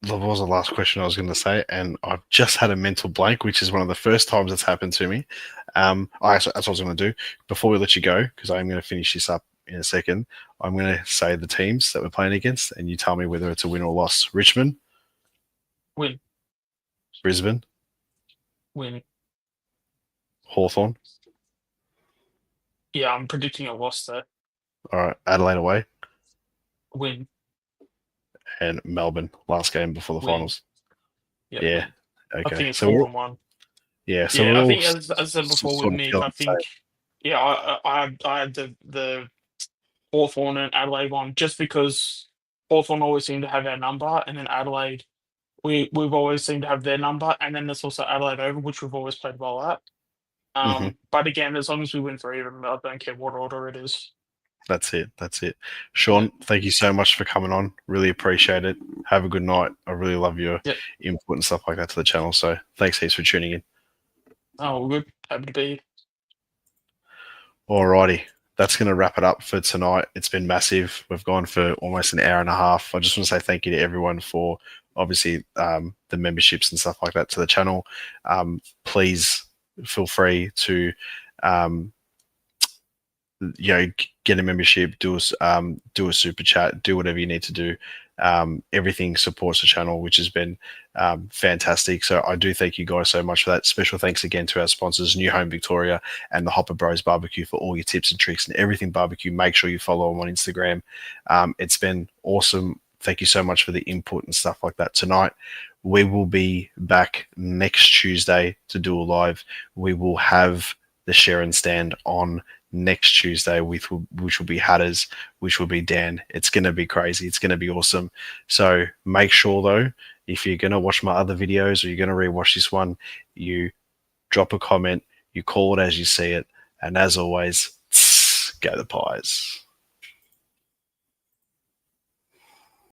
That was the last question I was going to say, and I've just had a mental blank, which is one of the first times it's happened to me. That's what I was going to do. Before we let you go, because I'm going to finish this up in a second, I'm going to say the teams that we're playing against, and you tell me whether it's a win or loss. Richmond, win, Brisbane, win. Hawthorn. Yeah, I'm predicting a loss there. All right, Adelaide away, Win, and Melbourne, last game before the win. finals. Yeah, Yeah. win. I Okay. think it's So 4-1. so Yeah, we're I all think as I said before with sort of Mick, feeling I the same. think I had the Hawthorn and Adelaide one just because Hawthorn always seem to have our number, and then Adelaide we've always seemed to have their number, and then there's also Adelaide Oval, which we've always played well at. Hmm. But again, as long as we win 3 of them, I don't care what order it is. That's it. That's it. Sean, thank you so much for coming on. Really appreciate it. Have a good night. I really love your Yep. input and stuff like that to the channel. So thanks heaps for tuning in. Oh, well, good. Happy to be. Alrighty. That's going to wrap it up for tonight. It's been massive. We've gone for almost an hour and a half. I just want to say thank you to everyone for obviously the memberships and stuff like that to the channel. Please feel free to get a membership, do a super chat, do whatever you need to do. Everything supports the channel, which has been fantastic. So I do thank you guys so much for that. Special thanks again to our sponsors, New Home Victoria and the Hopper Bros Barbecue, for all your tips and tricks and everything barbecue. Make sure you follow them on Instagram. It's been awesome. Thank you so much for the input and stuff like that tonight. We will be back next Tuesday to do a live. We will have the Sharon stand on next Tuesday, which will be Hatters, which will be Dan. It's going to be crazy. It's going to be awesome. So make sure, though, if you're going to watch my other videos or you're going to rewatch this one, you drop a comment, you call it as you see it. And as always, go the Pies.